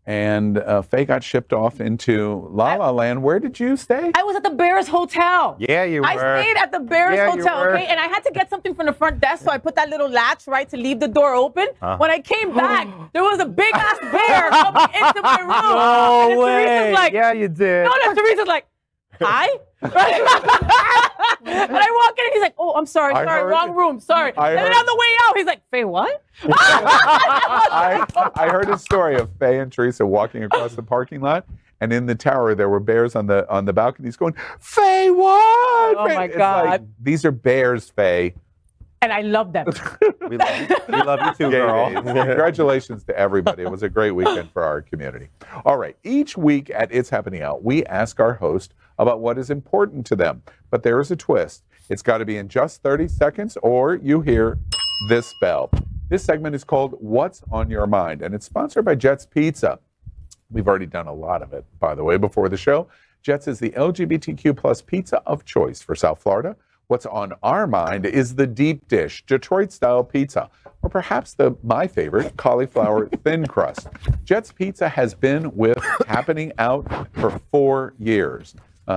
And Faye got shipped off into La La Land. Where did you stay? I was at the Bears Hotel. Yeah, you were. I stayed at the Bears Hotel, okay? And I had to get something from the front desk, so I put that little latch, right, to leave the door open. When I came back, there was a big-ass bear coming into my room. No way. Teresa's like, Yeah, you did. no, Teresa's like, hi? And I walk in and he's like, oh, I'm sorry, wrong room, sorry. And then on the way out, he's like, Faye, what? I heard a story of Faye and Teresa walking across the parking lot, and in the tower there were bears on the balconies going, Faye, what? Oh my It's God. like, these are bears, Faye. And I love them. We love you too, girl. Congratulations to everybody. It was a great weekend for our community. All right. Each week at It's Happening Out, we ask our host about what is important to them. But there is a twist. It's got to be in just 30 seconds or you hear this bell. This segment is called What's on Your Mind, and it's sponsored by Jets Pizza. We've already done a lot of it, by the way, before the show. Jets is the LGBTQ plus pizza of choice for South Florida. What's on our mind is the deep dish, Detroit-style pizza, or perhaps my favorite, cauliflower thin crust. Jets Pizza has been with Happening Out for 4 years.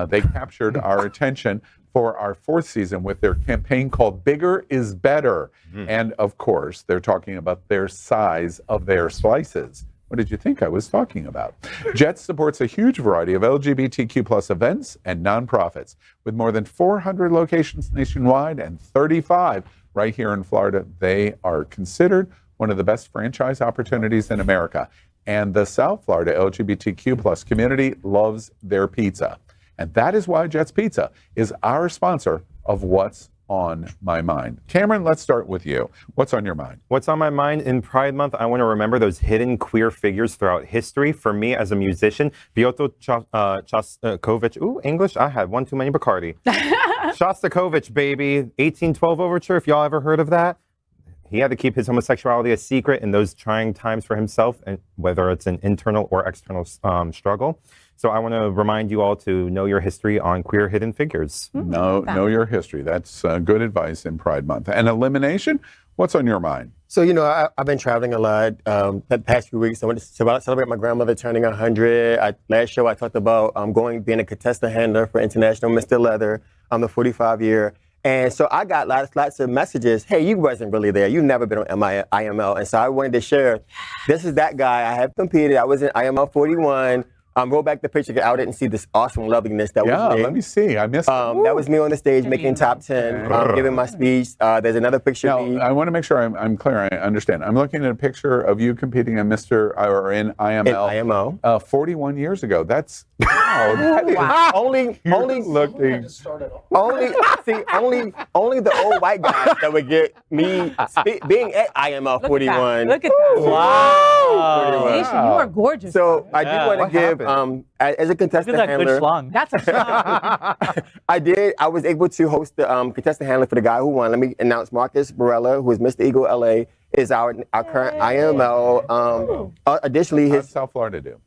They captured our attention for our 4th season with their campaign called Bigger is Better. And of course, they're talking about their size of their slices. What did you think I was talking about? Jets supports a huge variety of LGBTQ plus events and nonprofits. With more than 400 locations nationwide and 35 right here in Florida, they are considered one of the best franchise opportunities in America. And the South Florida LGBTQ plus community loves their pizza. And that is why Jets Pizza is our sponsor of What's on My Mind. Cameron, let's start with you. What's on your mind? What's on my mind in Pride Month? I want to remember those hidden queer figures throughout history. For me, as a musician, Piotr Shostakovich. Ooh, English. I had one too many Bacardi. Shostakovich, baby. 1812 Overture, if y'all ever heard of that. He had to keep his homosexuality a secret in those trying times for himself, and whether it's an internal or external struggle. So I want to remind you all to know your history on queer hidden figures. Know your history. That's good advice in Pride Month. And Elimination, what's on your mind? So, I've been traveling a lot the past few weeks. I went to celebrate my grandmother turning 100. Last show, I talked about being a contestant handler for International Mr. Leather, the 45 year. And so I got lots of messages. Hey, you wasn't really there. You've never been on IML. And so I wanted to share, this is that guy. I have competed. I was in IML 41. Roll back the picture, I didn't see this awesome loveliness that was me. Let me see. I missed it. That was me on the stage making top 10, giving my speech. There's another picture of me. I want to make sure I'm clear. I understand. I'm looking at a picture of you competing in in IML. 41 years ago. That's wow. Only looking. Only the old white guys that would get me being at IML 41. Look at that. Wow. Nation, you are gorgeous. So I do want to give, as a contestant handler. That's a schlong. I was able to host the contestant handler for the guy who won. Let me announce Marcus Barella, who is Mr. Eagle LA, is our current IML. Additionally, how's South Florida do?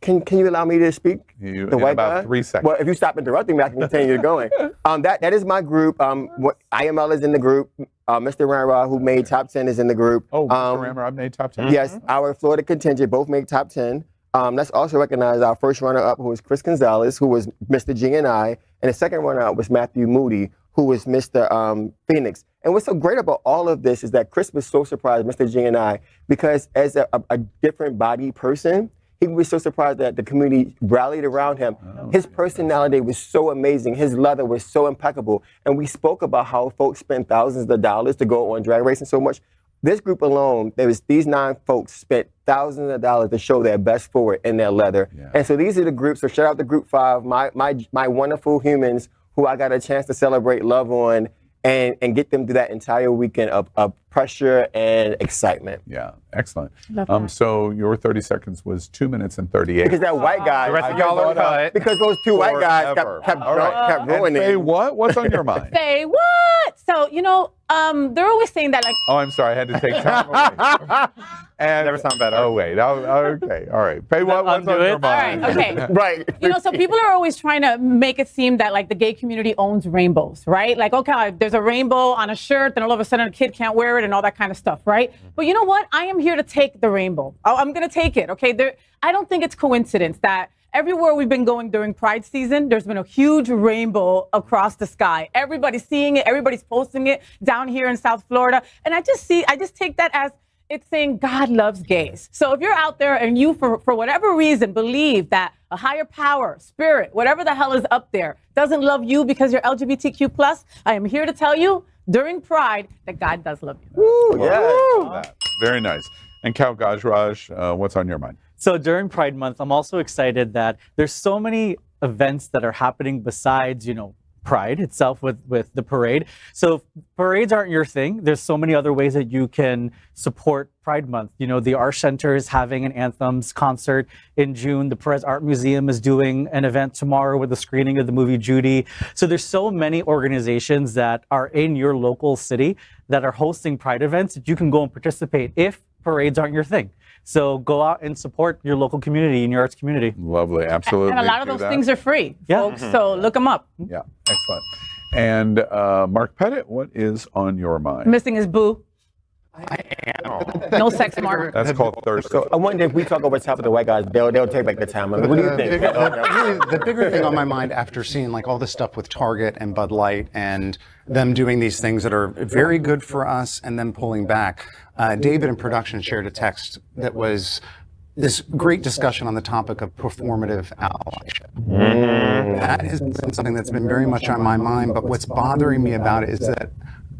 Can you allow me to speak? In about 3 seconds. Well, if you stop interrupting me, I can continue going. That is my group. IML is in the group. Mr. Ramrod, who made top 10, is in the group. Oh, Mr. Ramrod made top 10? Yes, our Florida contingent both made top 10. Let's also recognize our first runner-up, who was Chris Gonzalez, who was Mr. G&I, and the second runner-up was Matthew Moody, who was Mr. Phoenix. And what's so great about all of this is that Chris was so surprised, Mr. G&I, because as a different body person, he was so surprised that the community rallied around him. His personality was so amazing. His leather was so impeccable. And we spoke about how folks spend thousands of dollars to go on drag racing so much. This group alone, these 9 folks spent thousands of dollars to show their best forward in their leather. Yeah. And so these are the groups. So shout out to Group 5, my wonderful humans who I got a chance to celebrate love on and get them through that entire weekend of pressure and excitement. Yeah, excellent. So your 30 seconds was 2 minutes and 38. Because that white guy, the rest of y'all are cut. Because those two white guys kept ruining it. FayWhat? What's on your mind? FayWhat? So, they're always saying that like. Oh, I'm sorry. I had to take time away. And, never sound better. Oh, wait. Okay. All right. FayWhat, what's on your mind? All right. Okay. Right. So people are always trying to make it seem that like the gay community owns rainbows, right? Like, okay, there's a rainbow on a shirt, then all of a sudden a kid can't wear it and all that kind of stuff, right? But you know what? I am here to take the rainbow. I'm going to take it, okay? I don't think it's coincidence that everywhere we've been going during Pride season, there's been a huge rainbow across the sky. Everybody's seeing it. Everybody's posting it down here in South Florida. And I just take that as it's saying God loves gays. So if you're out there and you, for whatever reason, believe that a higher power, spirit, whatever the hell is up there, doesn't love you because you're LGBTQ+, I am here to tell you during Pride that God does love you. Ooh, yeah. Very nice. And Kal Gajraj, what's on your mind? So during Pride Month, I'm also excited that there's so many events that are happening besides, Pride itself with the parade. So if parades aren't your thing, there's so many other ways that you can support Pride Month. The Art Center is having an anthems concert in June. The Perez Art Museum is doing an event tomorrow with a screening of the movie Judy. So there's so many organizations that are in your local city that are hosting Pride events that you can go and participate if parades aren't your thing. So go out and support your local community and your arts community. Lovely, absolutely. And a lot of those things are free, folks, so look them up. Yeah, excellent. And Mark Pettitt, what is on your mind? Missing his boo. No sex, Mark. That's called thirst. So I wonder if we talk over top of the white guys, they'll take back the time. I mean, what do you think? The bigger thing on my mind after seeing like all this stuff with Target and Bud Light and them doing these things that are very good for us and then pulling back. David in production shared a text that was this great discussion on the topic of performative allyship. That has been something that's been very much on my mind, but what's bothering me about it is that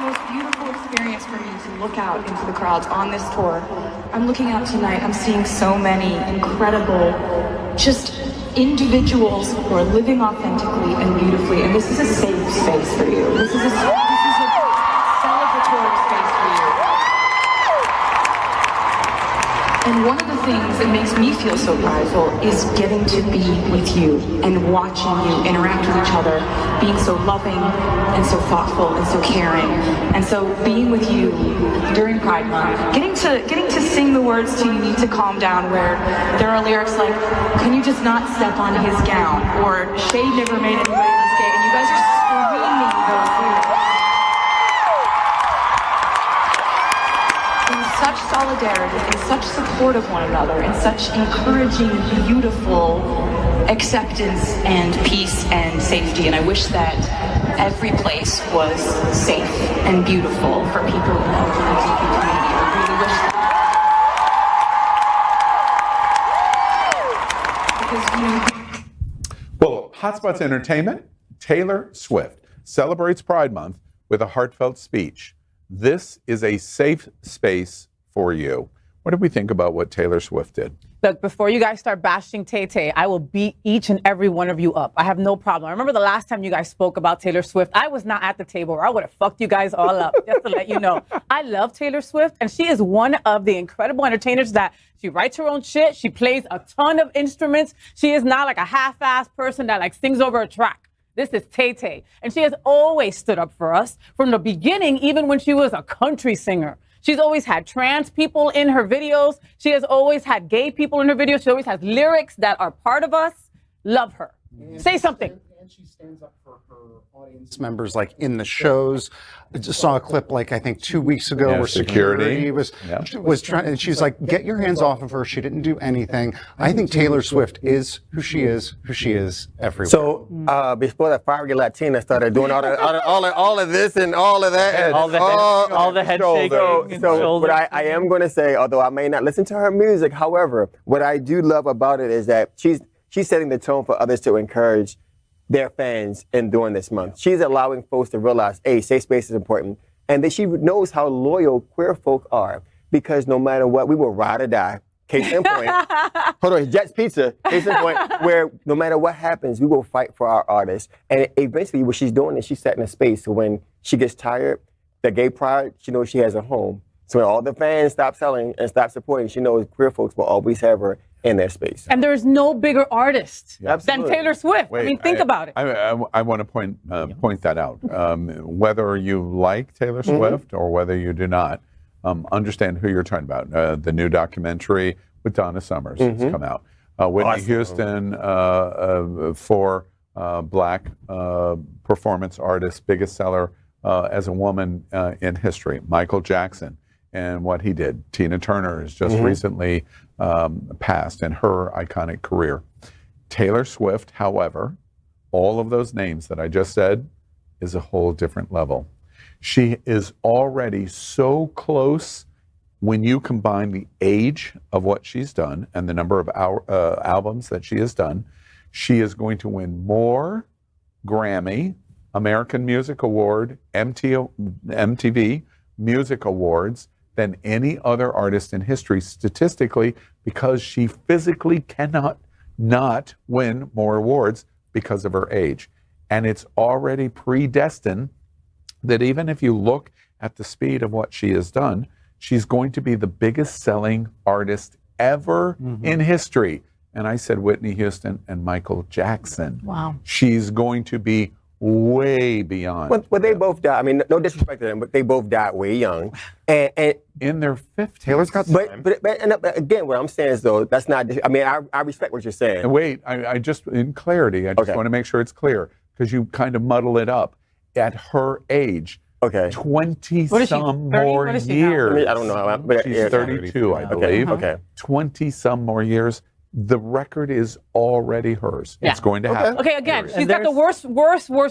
most beautiful experience for me to look out into the crowds on this tour. I'm looking out tonight, I'm seeing so many incredible, just individuals who are living authentically and beautifully, and this is a safe space for you. This is a celebratory space for you. And one of the things that makes me feel so prideful is getting to be with you and watching you interact with each other, being so loving and so thoughtful and so caring. And so being with you during Pride Month, getting to sing the words to "You Need to Calm Down," where there are lyrics like, "Can you just not step on his gown?" or "Shade never made anybody less gay," and you guys are screaming those lyrics. In such solidarity, in such support of one another, in such encouraging, beautiful acceptance and peace and safety. And I wish that every place was safe and beautiful for people in the LGBT community. I really wish that. Because, Well, Hotspots Entertainment, Taylor Swift celebrates Pride Month with a heartfelt speech. This is a safe space for you. What did we think about what Taylor Swift did? Look, before you guys start bashing Tay-Tay, I will beat each and every one of you up. I have no problem. I remember the last time you guys spoke about Taylor Swift, I was not at the table, or I would have fucked you guys all up, just to let you know. I love Taylor Swift, and she is one of the incredible entertainers that she writes her own shit. She plays a ton of instruments. She is not like a half-assed person that like sings over a track. This is Tay-Tay, and she has always stood up for us from the beginning, even when she was a country singer. She's always had trans people in her videos. She has always had gay people in her videos. She always has lyrics that are part of us. Love her. Say something. And she stands up for her audience members, like in the shows. I just saw a clip, like I think 2 weeks ago, where security was trying, and she's like, "Get your hands off of her. She didn't do anything." I think Taylor Swift is who she is everywhere. So before that fiery Latina started doing all of this and all of that, and all the head shaking. So what I am going to say, although I may not listen to her music, however, what I do love about it is that she's setting the tone for others to encourage their fans in during this month. She's allowing folks to realize, hey, safe space is important, and that she knows how loyal queer folk are, because no matter what, we will ride or die. Case in point, hold on, Jet's Pizza, case in point, where no matter what happens, we will fight for our artists. And eventually what she's doing is she's setting a space so when she gets tired, the gay pride, she knows she has a home. So when all the fans stop selling and stop supporting, she knows queer folks will always have her in their space. And there's no bigger artist than Taylor Swift. Wait, I mean, think about it. I want to point that out. Whether you like Taylor Swift or whether you do not, understand who you're talking about. The new documentary with Donna Summers has come out. Whitney Houston for Black performance artist, biggest seller as a woman in history. Michael Jackson and what he did. Tina Turner has just recently passed in her iconic career. Taylor Swift, however, all of those names that I just said is a whole different level. She is already so close when you combine the age of what she's done and the number of albums that she has done. She is going to win more Grammy, American Music Award, MTV Music Awards than any other artist in history statistically, because she physically cannot not win more awards because of her age. And it's already predestined that even if you look at the speed of what she has done, she's going to be the biggest selling artist ever in history. And I said Whitney Houston and Michael Jackson. Wow. She's going to be way beyond. Well, they both died. I mean, no disrespect to them, but they both died way young. And in their 50s. Taylor's got time. But again, what I'm saying is, though, that's not, I mean, I respect what you're saying. And wait, I just, in clarity, I just want to make sure it's clear, because you kind of muddle it up. At her age, 20-some more years. I don't know. But she's 32, I believe. Okay. 20-some more years. The record is already hers. Yeah. It's going to happen. Okay, again, she's got the worst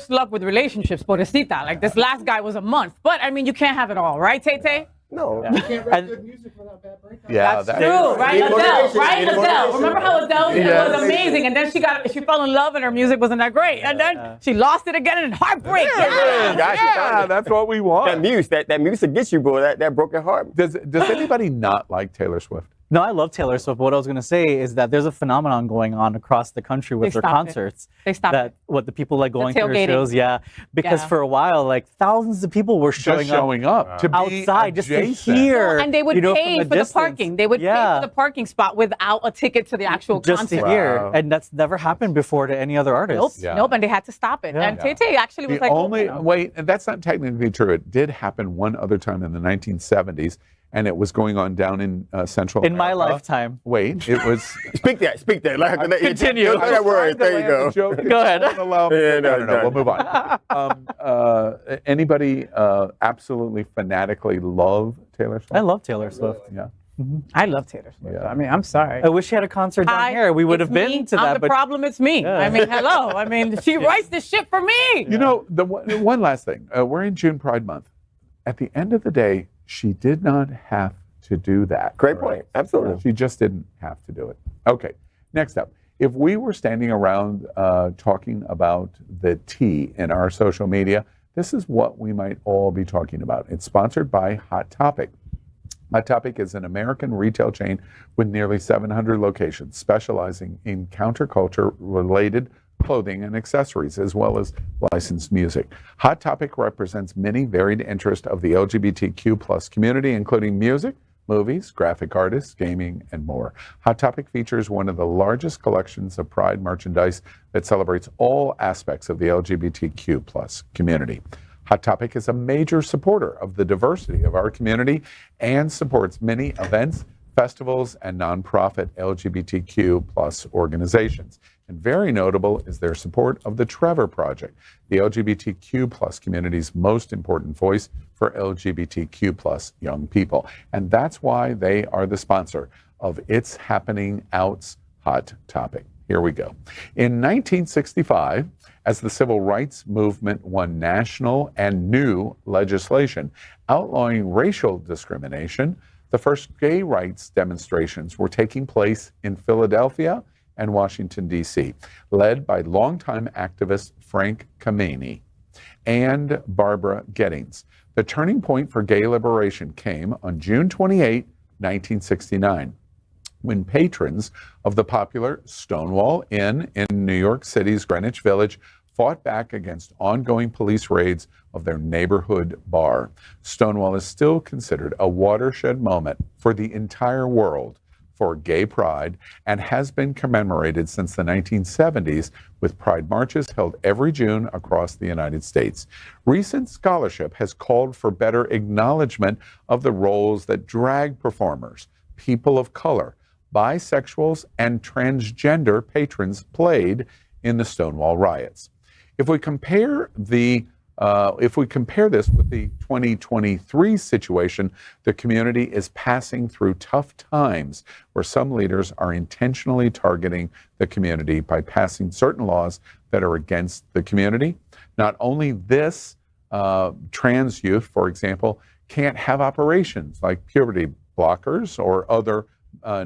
luck with relationships, pobrecita. Like this last guy was a month. But I mean, you can't have it all, right, Tay-Tay? No. Yeah. You can't write And- good music without bad breakups. Yeah, That's true, right? Adele, right? Adele. Motivation. Remember how Adele Yeah. was amazing, and then she fell in love, and her music wasn't that great, and then she lost it again, and heartbreak. Yeah. Yeah, that's what we want. That music gets you, bro. That broken heart. Does anybody not like Taylor Swift? No, I love Taylor Swift. What I was going to say is that there's a phenomenon going on across the country with They her stopped it. concerts. They stopped that it. what the people like going to her tailgating. shows, because Yeah. for a while, like thousands of people were Just showing up to be outside just to adjacent. hear, And they would you know, pay from for the distance. parking. They would pay for the parking spot without a ticket to the actual just concert. to hear, Wow. and that's never happened before to any other artist. Nope, Yeah. nope, and they had to stop it. Yeah. And Tay actually was The like, only oh, no. wait, and that's not technically true. It did happen one other time in the 1970s, and it was going on down in Central In my America. lifetime. Wait, it was. Speak that. Like, Continue. Don't say that word. There you go. Go ahead. No, we'll move on. Anybody absolutely fanatically love Taylor Swift? I love Taylor Swift. Yeah. I love Taylor Swift. Yeah. I mean, I'm sorry. I wish she had a concert down here. We would it's have been me. to I'm that. the but problem. It's me. Yeah. I mean, hello. I mean, she writes this shit for me. You know, the one last thing. We're in June Pride Month. At the end of the day, she did not have to do that. Great point. Absolutely. She just didn't have to do it. Okay, next up. If we were standing around talking about the tea in our social media, this is what we might all be talking about. It's sponsored by Hot Topic. Hot Topic is an American retail chain with nearly 700 locations, specializing in counterculture-related clothing and accessories, as well as licensed music. Hot Topic represents many varied interests of the LGBTQ plus community, including music, movies, graphic artists, gaming, and more. Hot Topic features one of the largest collections of Pride merchandise that celebrates all aspects of the LGBTQ plus community. Hot Topic is a major supporter of the diversity of our community and supports many events, festivals, and nonprofit LGBTQ plus organizations. And very notable is their support of the Trevor Project, the LGBTQ plus community's most important voice for LGBTQ plus young people. And that's why they are the sponsor of It's Happening Out's Hot Topic. Here we go. In 1965, as the civil rights movement won national and new legislation outlawing racial discrimination, the first gay rights demonstrations were taking place in Philadelphia and Washington, D.C., led by longtime activist Frank Kameny and Barbara Gettings. The turning point for gay liberation came on June 28, 1969, when patrons of the popular Stonewall Inn in New York City's Greenwich Village fought back against ongoing police raids of their neighborhood bar. Stonewall is still considered a watershed moment for the entire world for gay pride and has been commemorated since the 1970s with pride marches held every June across the United States. Recent scholarship has called for better acknowledgement of the roles that drag performers, people of color, bisexuals, and transgender patrons played in the Stonewall riots. If we compare this with the 2023 situation, the community is passing through tough times where some leaders are intentionally targeting the community by passing certain laws that are against the community. Not only this, trans youth, for example, can't have operations like puberty blockers or other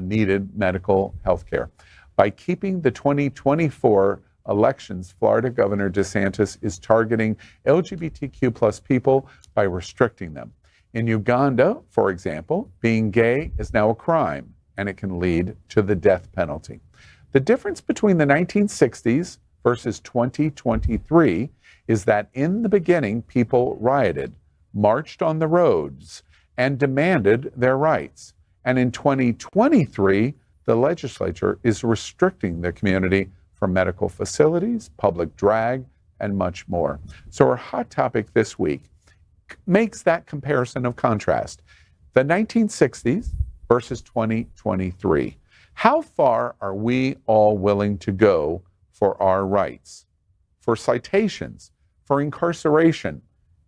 needed medical health care. By keeping the 2024 elections, Florida Governor DeSantis is targeting LGBTQ plus people by restricting them. In Uganda, for example, being gay is now a crime and it can lead to the death penalty. The difference between the 1960s versus 2023 is that in the beginning, people rioted, marched on the roads, and demanded their rights. And in 2023, the legislature is restricting the community from medical facilities, public drag, and much more. So our hot topic this week makes that comparison of contrast. The 1960s versus 2023. How far are we all willing to go for our rights, for citations, for incarceration,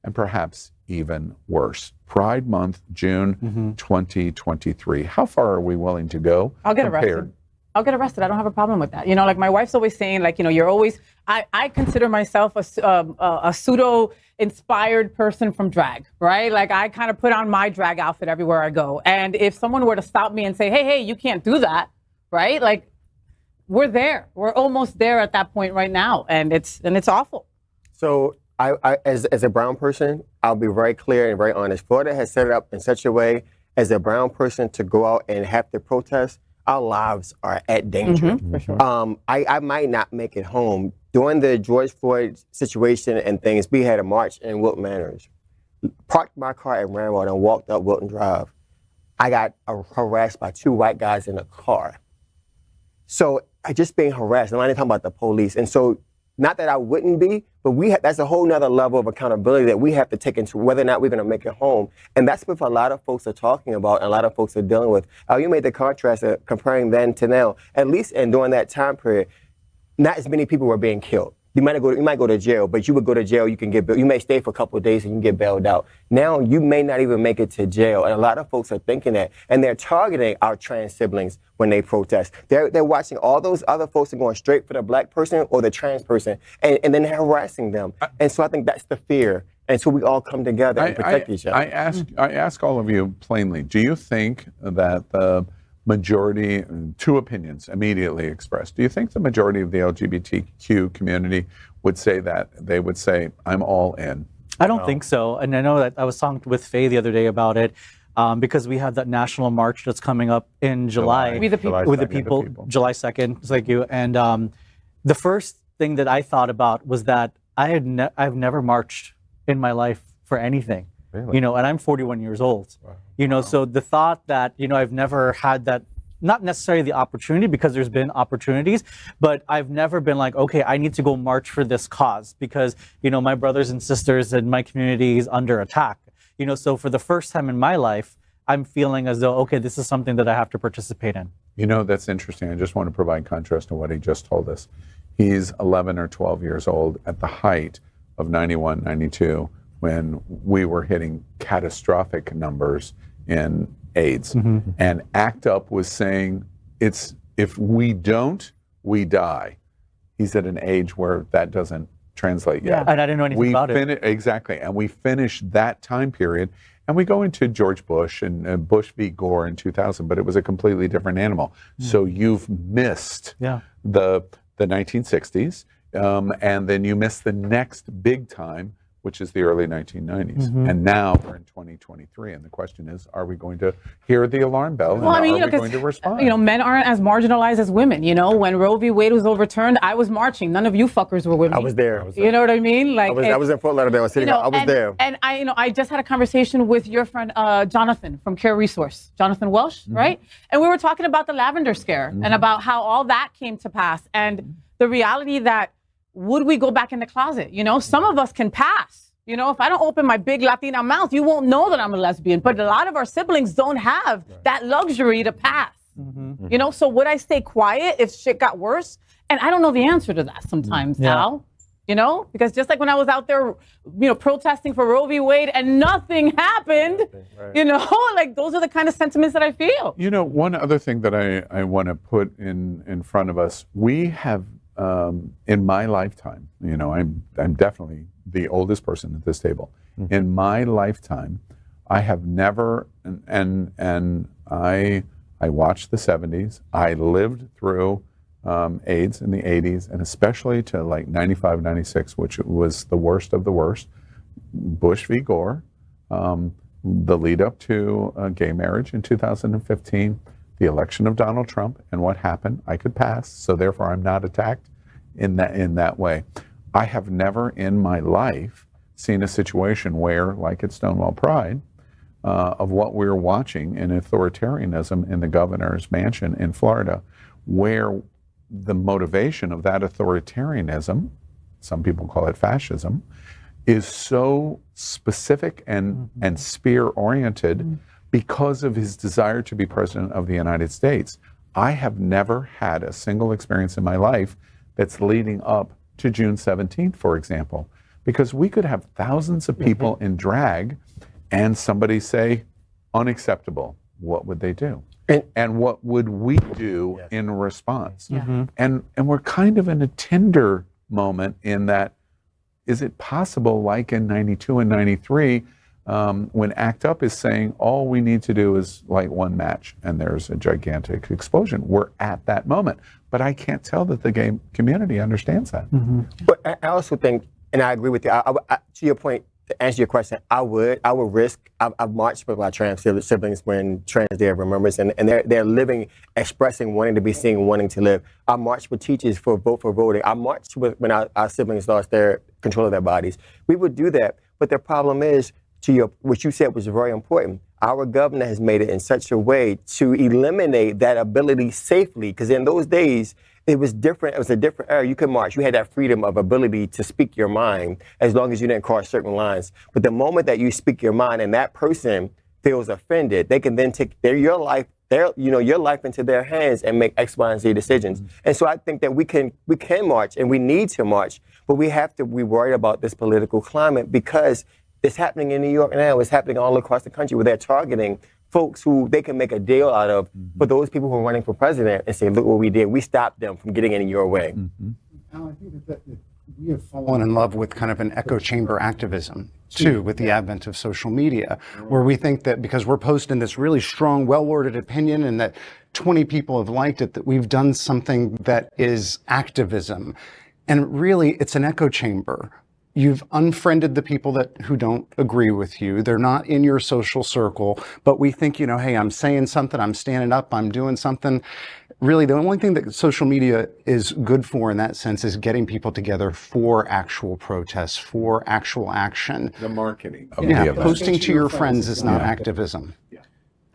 and perhaps even worse? Pride Month, June 2023. How far are we willing to go? I'll get arrested. I'll get arrested. I don't have a problem with that. You know, like my wife's always saying, like, you know, you're always, I consider myself a pseudo-inspired person from drag, right? Like I kind of put on my drag outfit everywhere I go. And if someone were to stop me and say, hey, you can't do that, right? Like we're there. We're almost there at that point right now. And it's awful. So I as a brown person, I'll be very clear and very honest. Florida has set it up in such a way as a brown person to go out and have to protest. Our lives are at danger. For sure. I might not make it home. During the George Floyd situation and things, we had a march in Wilton Manors. Parked my car at Ramrod and walked up Wilton Drive. I got harassed by 2 white guys in a car. So I just being harassed, and I'm not even talking about the police. And so, not that I wouldn't be, but that's a whole nother level of accountability that we have to take into whether or not we're going to make it home. And that's what a lot of folks are talking about and a lot of folks are dealing with. You made the contrast of comparing then to now. At least during that time period, not as many people were being killed. You might go to jail, but you would go to jail, you can get bailed. You may stay for a couple of days and you can get bailed out. Now you may not even make it to jail. And a lot of folks are thinking that. And they're targeting our trans siblings when they protest. They're watching all those other folks and going straight for the black person or the trans person and then harassing them. And so I think that's the fear. And so we all come together and protect each other. I ask all of you plainly, do you think that the majority, 2 opinions immediately expressed, do you think the majority of the LGBTQ community would say that? They would say, I'm all in? I don't think so. And I know that I was talking with Faye the other day about it because we have that national march that's coming up in July. We the people. With the people, July 2nd, just like you. And the first thing that I thought about was that I've never marched in my life for anything. Really? You know, and I'm 41 years old. Wow. You know, so the thought that, you know, I've never had that, not necessarily the opportunity because there's been opportunities, but I've never been like, okay, I need to go march for this cause because, you know, my brothers and sisters in my community is under attack. You know, so for the first time in my life, I'm feeling as though, okay, this is something that I have to participate in. You know, that's interesting. I just want to provide contrast to what he just told us. He's 11 or 12 years old at the height of 91, 92, when we were hitting catastrophic numbers in AIDS. And ACT UP was saying, if we don't, we die. He's at an age where that doesn't translate yet. Yeah, and I didn't know anything about it. Exactly, and we finished that time period, and we go into George Bush and Bush v. Gore in 2000, but it was a completely different animal. So you've missed the 1960s, and then you missed the next big time, which is the early 1990s. And now we're in 2023, and the question is, are we going to hear the alarm bell, and are we going to respond? You know, men aren't as marginalized as women. You know, when Roe v. Wade was overturned, I was marching. None of you fuckers were with me. I was there. You know what I mean? Like I was in Fort Lauderdale City. I was there. And I just had a conversation with your friend Jonathan from Care Resource, Jonathan Welsh, right? And we were talking about the lavender scare and about how all that came to pass and the reality that would we go back in the closet? You know, some of us can pass. You know, if I don't open my big Latina mouth, you won't know that I'm a lesbian. But a lot of our siblings don't have that luxury to pass. You know, so would I stay quiet if shit got worse? And I don't know the answer to that sometimes, Al. You know, because just like when I was out there, you know, protesting for Roe v. Wade and nothing happened, you know, like those are the kind of sentiments that I feel. You know, one other thing that I want to put in front of us, we have, in my lifetime, you know, I'm definitely the oldest person at this table. In my lifetime, I have never, and I watched the 70s, I lived through AIDS in the 80s, and especially to like 95, 96, which was the worst of the worst. Bush v. Gore, the lead up to gay marriage in 2015, the election of Donald Trump, and what happened. I could pass, so therefore I'm not attacked in that way. I have never in my life seen a situation where, like at Stonewall Pride, of what we're watching in authoritarianism in the governor's mansion in Florida, where the motivation of that authoritarianism, some people call it fascism, is so specific and spear-oriented because of his desire to be president of the United States. I have never had a single experience in my life that's leading up to June 17th, for example, because we could have thousands of people in drag and somebody say, unacceptable. What would they do? And what would we do in response? And we're kind of in a tender moment in that, is it possible, like in 92 and 93, when ACT UP is saying all we need to do is light one match and there's a gigantic explosion? We're at that moment. But I can't tell that the gay community understands that. But I also think, and I agree with you, to your point, to answer your question, I would risk. I've marched with my trans siblings when Trans Day of Remembrance, and they're living, expressing, wanting to be seen, wanting to live. I marched with teachers for voting. I marched with when our siblings lost their control of their bodies. We would do that, but the problem is, what you said was very important. Our governor has made it in such a way to eliminate that ability safely, because in those days, it was different. It was a different era. You could march. You had that freedom of ability to speak your mind as long as you didn't cross certain lines. But the moment that you speak your mind and that person feels offended, they can then take your life into their hands and make X, Y, and Z decisions. And so I think that we can march and we need to march, but we have to be worried about this political climate because it's happening in New York now. It's happening all across the country where they're targeting folks who they can make a deal out of for those people who are running for president and say, look what we did. We stopped them from getting in your way. Al, I think that we have fallen in love with kind of an echo chamber activism, too, with the advent of social media, where we think that because we're posting this really strong, well-worded opinion and that 20 people have liked it, that we've done something that is activism. And really, it's an echo chamber. You've unfriended the people who don't agree with you. They're not in your social circle, but we think, hey, I'm saying something, I'm standing up, I'm doing something. Really, the only thing that social media is good for in that sense is getting people together for actual protests, for actual action. The marketing. Posting to your friends is not activism.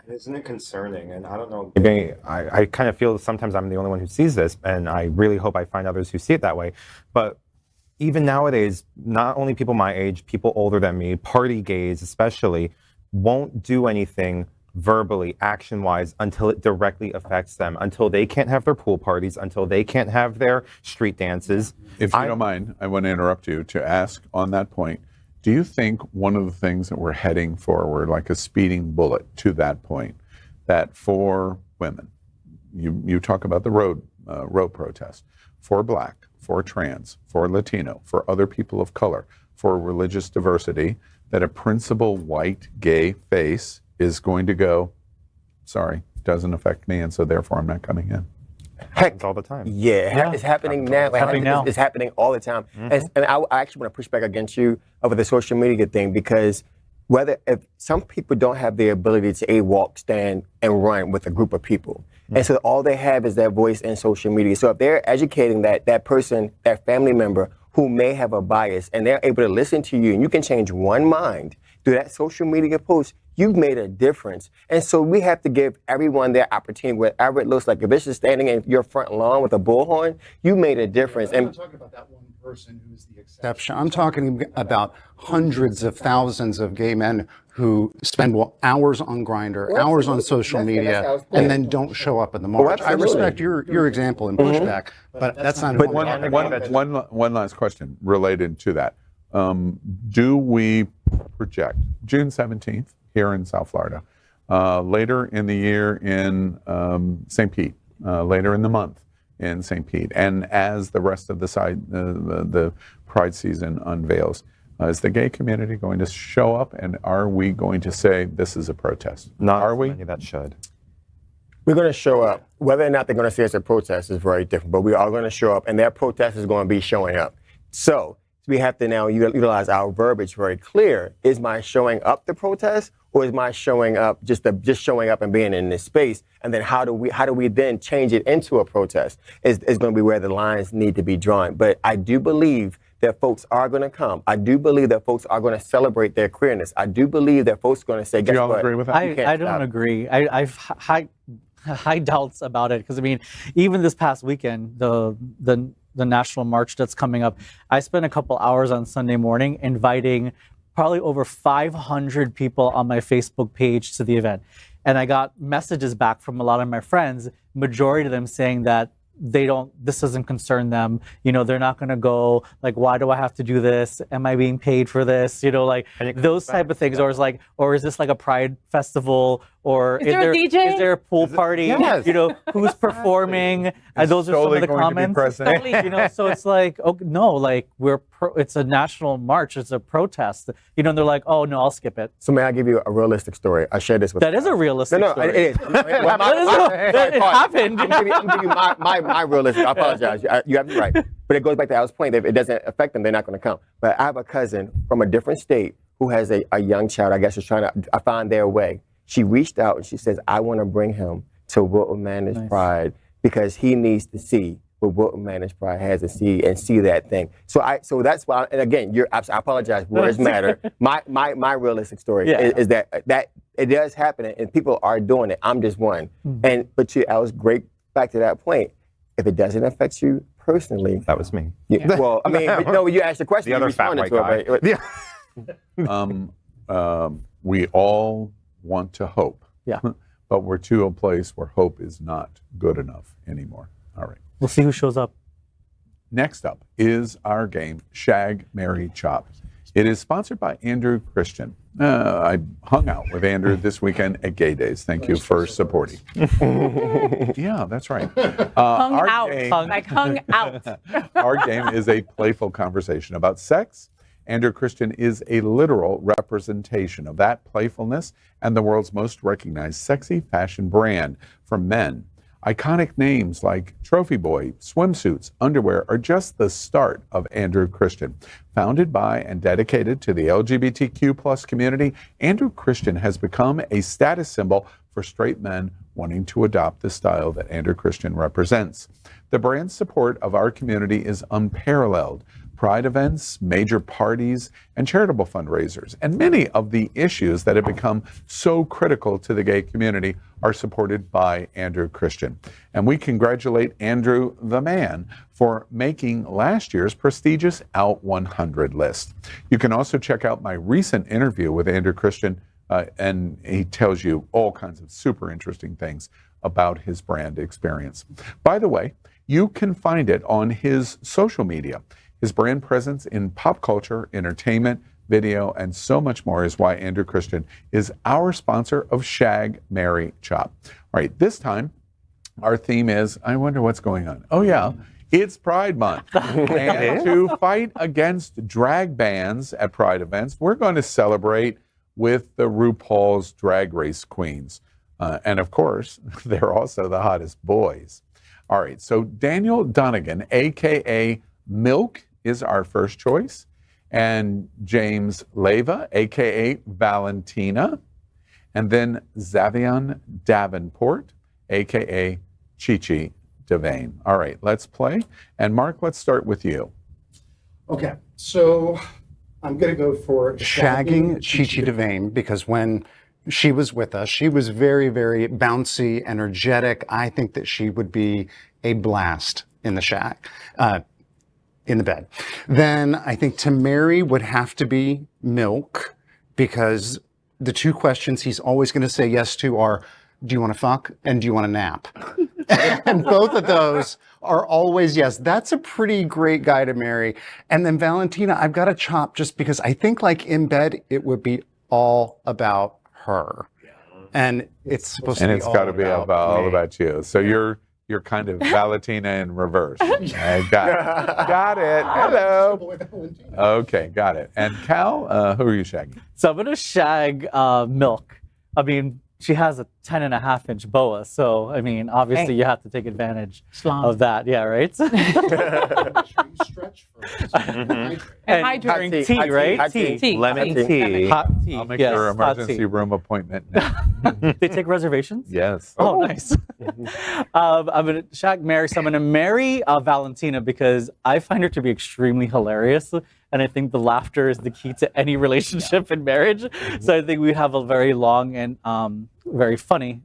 Isn't it concerning? And I don't know, maybe I kind of feel sometimes I'm the only one who sees this, and I really hope I find others who see it that way. But even nowadays, not only people my age, people older than me, party gays especially, won't do anything verbally, action-wise, until it directly affects them, until they can't have their pool parties, until they can't have their street dances. If you don't mind, I want to interrupt you to ask on that point, do you think one of the things that we're heading forward, like a speeding bullet to that point, that for women, you talk about the road protest, for Black, for trans, for Latino, for other people of color, for religious diversity, that a principal white gay face is going to go, sorry, doesn't affect me, and so therefore I'm not coming in. Heck, all the time. Yeah, it's happening now. It's happening all the time. And I actually want to push back against you over the social media thing, because if some people don't have the ability to walk, stand, and run with a group of people. And so all they have is their voice in social media. So if they're educating that person, that family member who may have a bias, and they're able to listen to you, and you can change one mind through that social media post, you've made a difference. And so we have to give everyone their opportunity, wherever it looks like. If it's just standing in your front lawn with a bullhorn, you made a difference. I'm not talking about that one person who's the exception. I'm talking about hundreds of thousands of gay men who spend hours on Grindr, hours on social media, and then don't show up in the march. I respect your example and pushback, but that's not. But one last question related to that. Do we project June 17th here in South Florida, later in the year in St. Pete, later in the month in St. Pete, and as the rest of the Pride season unveils, is the gay community going to show up, and are we going to say this is a protest? Are we? That should. We're going to show up. Whether or not they're going to say it's a protest is very different, but we are going to show up, and their protest is going to be showing up. So we have to now utilize our verbiage very clear. Is my showing up the protest, or is my showing up just showing up and being in this space? And then how do we then change it into a protest? Is going to be where the lines need to be drawn. But I do believe that folks are going to come. I do believe that folks are going to celebrate their queerness. I do believe that folks are going to say, guess what? Do you all agree with that? I don't agree. I've high doubts about it, because I mean, even this past weekend, the national march that's coming up, I spent a couple hours on Sunday morning inviting probably over 500 people on my Facebook page to the event. And I got messages back from a lot of my friends, majority of them saying that this doesn't concern them. They're not going to go. Like, why do I have to do this? Am I being paid for this? Like those type of things. Or is this like a Pride festival or Is there a DJ? Is there a pool party? Yes. You know, who's performing? And those are some Solely of the going to be comments. present. You know, so it's like, oh no, like it's a national march, it's a protest. You know, and they're like, oh no, I'll skip it. So may I give you a realistic story? I shared this with. That is a realistic No, story. it is. Well, It happened. I'm giving you my realistic. I apologize. You have to be right. But it goes back to Al's point. If it doesn't affect them, they're not going to come. But I have a cousin from a different state who has a young child, I guess, is trying to find their way. She reached out and she says, I want to bring him to Wilton Manors Pride because he needs to see what Wilton Manors Pride has to see and see that thing. So that's why, and again, I apologize, words matter. My realistic story is that it does happen and people are doing it. I'm just one. But I was great back to that point. If it doesn't affect you personally. That was me. Well, I mean, no, you asked the question. The other fat white guy. We all want to hope. Yeah. But we're to a place where hope is not good enough anymore. All right. We'll see who shows up. Next up is our game, Shag, Marry, Chop. It is sponsored by Andrew Christian. I hung out with Andrew this weekend at Gay Days. Thank you for supporting. Yeah, that's right. Hung our out. game- Hung out. Our game is a playful conversation about sex. Andrew Christian is a literal representation of that playfulness and the world's most recognized sexy fashion brand for men. Iconic names like Trophy Boy, swimsuits, underwear are just the start of Andrew Christian. Founded by and dedicated to the LGBTQ plus community, Andrew Christian has become a status symbol for straight men wanting to adopt the style that Andrew Christian represents. The brand's support of our community is unparalleled. Pride events, major parties, and charitable fundraisers, and many of the issues that have become so critical to the gay community are supported by Andrew Christian. And we congratulate Andrew the man for making last year's prestigious Out 100 list. You can also check out my recent interview with Andrew Christian, and he tells you all kinds of super interesting things about his brand experience. By the way, you can find it on his social media. His brand presence in pop culture, entertainment, video, and so much more is why Andrew Christian is our sponsor of Shag, Marry, Chop. All right, this time, our theme is, I wonder what's going on. Oh yeah, it's Pride Month. And to fight against drag bans at Pride events, we're going to celebrate with the RuPaul's Drag Race queens. And of course, they're also the hottest boys. All right, so Daniel Donegan, AKA Milk, is our first choice, and James Leva, aka Valentina, and then Zavion Davenport, aka Chi-Chi Devane. All right, let's play. And Mark, let's start with you. Okay, so I'm going to go for shagging Chi-Chi Devane because when she was with us, she was very, very bouncy, energetic. I think that she would be a blast in the shag. In the bed. Then I think to marry would have to be Milk because the two questions he's always going to say yes to are, do you want to fuck and do you want to nap? And both of those are always yes. That's a pretty great guy to marry. And then Valentina, I've got to chop just because I think like in bed, it would be all about her. And it's supposed to be it's got to be all me. about you. So you're kind of Valentina in reverse. I got it. Hello. Okay, got it. And Cal, who are you shagging? So I'm gonna shag Milk. I mean, she has a 10.5-inch boa, so I mean, obviously you have to take advantage of that. Yeah, right. And hydrate. During tea, right? Tea. Lemon tea. Hot tea. I'll make yes, your hot emergency tea. room appointment now. They take reservations? Yes. Oh, nice. I'm going to shag marry. So I'm going to marry Valentina because I find her to be extremely hilarious. And I think the laughter is the key to any relationship in marriage. So I think we have a very long and very funny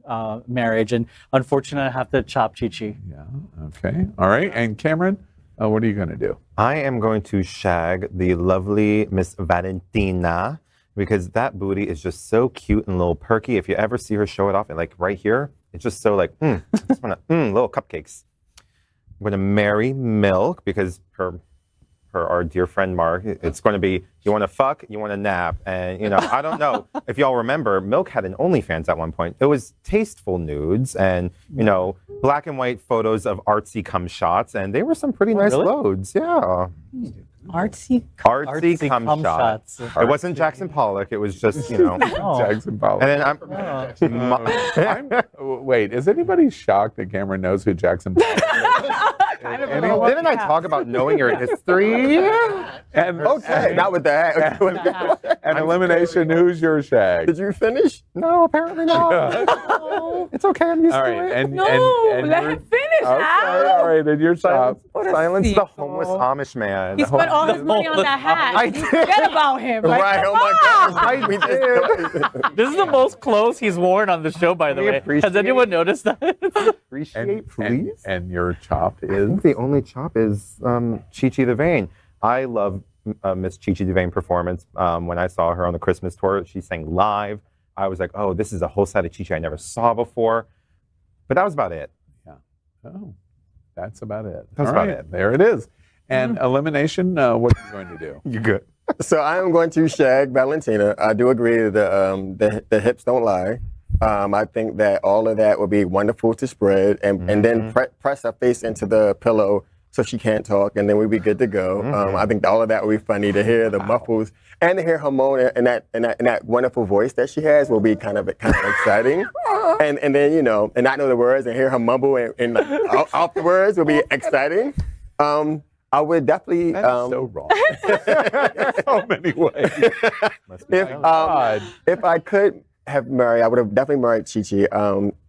marriage. And unfortunately, I have to chop Chi-Chi. Yeah. Okay. All right. And Cameron, what are you going to do? I am going to shag the lovely Miss Valentina because that booty is just so cute and a little perky. If you ever see her show it off, and like right here, it's just so like, I just want to, little cupcakes. I'm going to marry Milk because her our dear friend Mark, it's going to be, you want to fuck, you want to nap. And, you know, I don't know if y'all remember, Milk had an OnlyFans at one point. It was tasteful nudes and, you know, black and white photos of artsy cum shots. And they were some pretty nice loads. Yeah. Artsy cum shots. It wasn't Jackson Pollock. It was just, you know. Jackson Pollock. And then wait, is anybody shocked that Cameron knows who Jackson Pollock is? Didn't I talk about knowing your history? And not with that. And Elimination, who's your shag? Did you finish? No, apparently not. It's okay, I'm used All to right, it. and let him finish. Okay, all right, and your shop. Silence the homeless Amish man. He spent all his money on that hat. I You did. forget about him. Right? Right, oh my God. We just- This is the most clothes he's worn on the show, by the way. Has anyone noticed that? Appreciate, please. And your chop I is? think the only chop is Chi-Chi DeVane. I love Miss Chi-Chi DeVane performance. When I saw her on the Christmas tour, she sang live. I was like, oh, this is a whole side of Chi-Chi I never saw before. But that was about it. Yeah. Oh, that's about it. That's All about right, it. there it is. And Elimination, what are you going to do? You're good. So I am going to shag Valentina. I do agree that the hips don't lie. I think that all of that would be wonderful to spread and then press her face into the pillow so she can't talk, and then we'd be good to go. I think all of that would be funny to hear the muffles and to hear her moan and that wonderful voice that she has will be kind of exciting. And then, you know, and not know the words and hear her mumble and like, off the words will be exciting. I would definitely. That's so wrong. In so many ways. If I could have married, I would have definitely married Chi-Chi.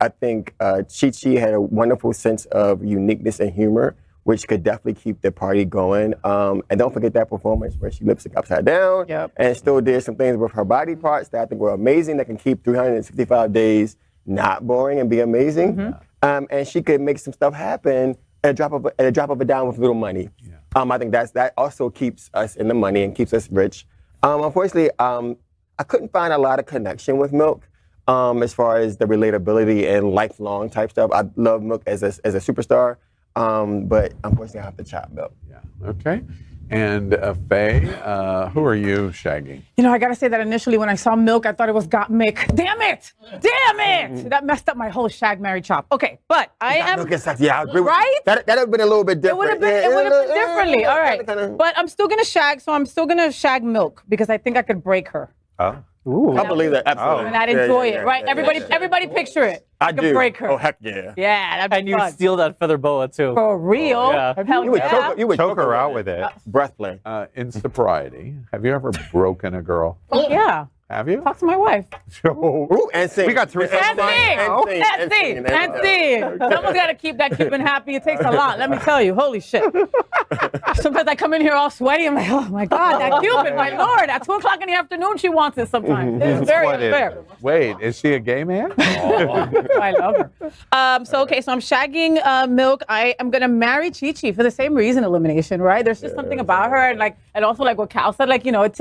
I think Chi-Chi had a wonderful sense of uniqueness and humor, which could definitely keep the party going. And don't forget that performance where she lip-synced upside down and still did some things with her body parts that I think were amazing that can keep 365 days not boring and be amazing. And she could make some stuff happen at a drop of a dime with little money. I think that also keeps us in the money and keeps us rich. Unfortunately, I couldn't find a lot of connection with Milk as far as the relatability and lifelong type stuff. I love Milk as a superstar, but unfortunately I have to chop Milk. Yeah. Okay. And Faye, who are you shagging? You know, I gotta say that initially when I saw Milk, I thought it was Got Mick. Damn it! Damn it! That messed up my whole shag, marry, chop. Okay, but I am. Yeah, I agree with right? That would have been a little bit different. It would have been differently. All right. But I'm still gonna shag, so I'm still gonna shag Milk because I think I could break her. Oh. Ooh. I believe that, absolutely. And I'd enjoy it, right? Everybody picture it. I could do. break her. Oh, heck yeah. Yeah, that'd be And you fun. steal that feather boa, too. For real? Yeah. Hell yeah. You would choke her out with it. Breath play. In sobriety, have you ever broken a girl? Oh, yeah. Have you? Talk to my wife. Ooh, and sing. We got three. And sing. Someone's got to keep that Cuban happy. It takes a lot, let me tell you. Holy shit. Sometimes I come in here all sweaty. I'm like, oh my God, that Cuban, my Lord. At 2 o'clock in the afternoon, she wants it sometimes. It's very unfair. Wait, is she a gay man? I love her. So I'm shagging Milk. I am gonna marry Chi-Chi for the same reason, Elimination, right? There's just something about her, and also like what Cal said, it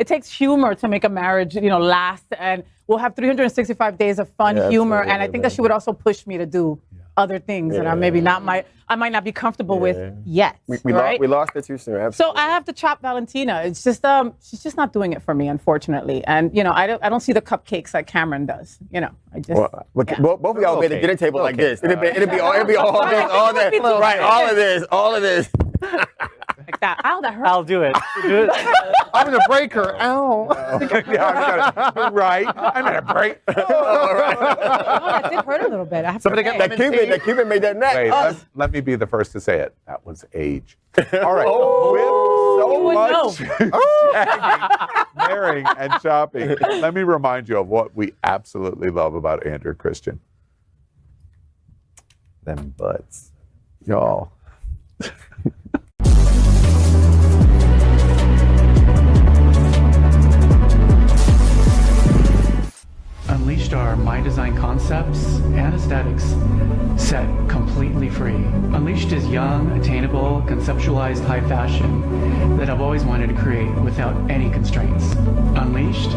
takes humor to make a marriage, last, and we'll have 365 days of fun humor, and I think that she would also push me to do other things that I might not be comfortable with yet. We lost it too soon. Absolutely. So I have to chop Valentina. It's just she's just not doing it for me, unfortunately. And I don't see the cupcakes like Cameron does. I just both of y'all made a dinner table like this. It'd be all this, all that, right? All of this. Like that. Ow, that hurt. I'll do it. I'm gonna break her. Ow. Right. I'm gonna break. Oh, that did hurt a little bit. I have Somebody got that Cuban made that neck. Wait, let me be the first to say it. That was age. All right. With so much shagging, marrying, and shopping, let me remind you of what we absolutely love about Andrew Christian. Them butts. Y'all. Unleashed are my design concepts and aesthetics, set completely free. Unleashed is young, attainable, conceptualized high fashion that I've always wanted to create without any constraints. Unleashed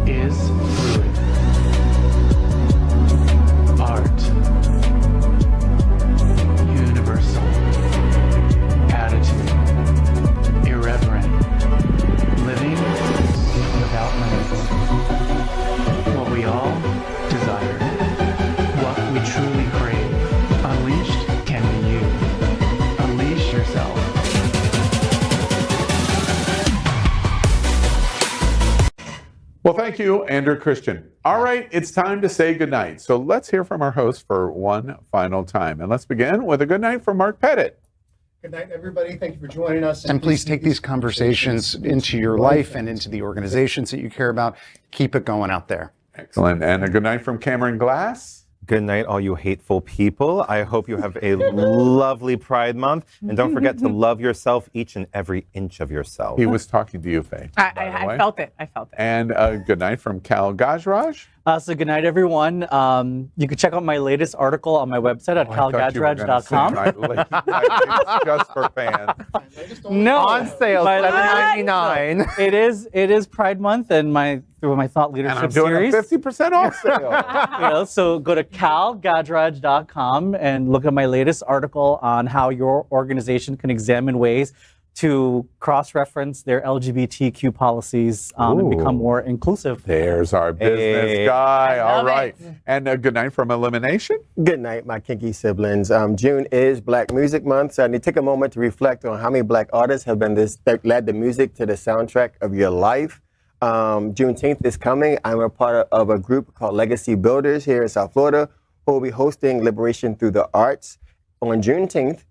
is fluid. Art. Universal. Attitude. Thank you, Andrew Christian. All right, it's time to say goodnight. So let's hear from our host for one final time. And let's begin with a good night from Mark Pettitt. Good night, everybody. Thank you for joining us. And please take these conversations into your life and into the organizations that you care about. Keep it going out there. Excellent. And a good night from Cameron Glass. Good night, all you hateful people. I hope you have a lovely Pride Month. And don't forget to love yourself, each and every inch of yourself. He was talking to you, Faye. I felt it. I felt it. And good night from Kal Gajraj. So good night, everyone. You can check out my latest article on my website at kalgajraj.com. It's just for fans. No, on sale, $7.99. It is Pride Month, and through my thought leadership And I'm doing series. a 50% off sale. So go to kalgajraj.com and look at my latest article on how your organization can examine ways to cross-reference their LGBTQ policies and become more inclusive. There's our business guy. All right. And a good night from Elimination. Good night, my kinky siblings. June is Black Music Month, so I need to take a moment to reflect on how many Black artists have been that led the music to the soundtrack of your life. Juneteenth is coming. I'm a part of a group called Legacy Builders here in South Florida, who will be hosting Liberation Through the Arts on Juneteenth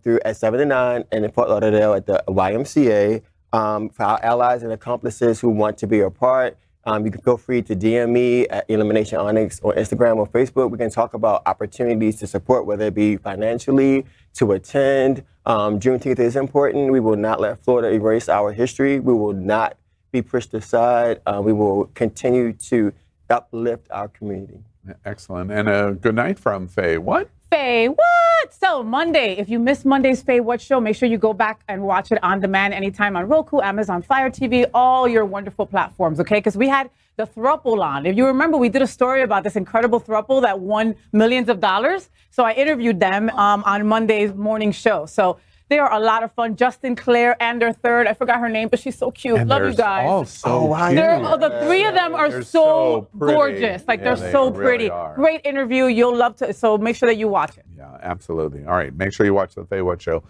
through at 7 to 9 and in Fort Lauderdale at the YMCA. For our allies and accomplices who want to be a part, you can feel free to DM me at Elimination Onyx on Instagram or Facebook. We can talk about opportunities to support, whether it be financially, to attend. Juneteenth is important. We will not let Florida erase our history. We will not be pushed aside. We will continue to uplift our community. Excellent. And a good night from FayWhat? FayWhat? So Monday, if you missed Monday's FayWhat show, make sure you go back and watch it on demand anytime on Roku, Amazon Fire TV, all your wonderful platforms, okay? Because we had the throuple on. If you remember, we did a story about this incredible throuple that won millions of dollars. So I interviewed them on Monday's morning show. So they are a lot of fun. Justin, Claire, and their third. I forgot her name, but she's so cute. And love you guys. All so cute. The three of them are They're so pretty. gorgeous. Like, Yeah, they're so really pretty. are. Great interview. You'll love to. So make sure that you watch it. Yeah, absolutely. All right. Make sure you watch the FayWhat show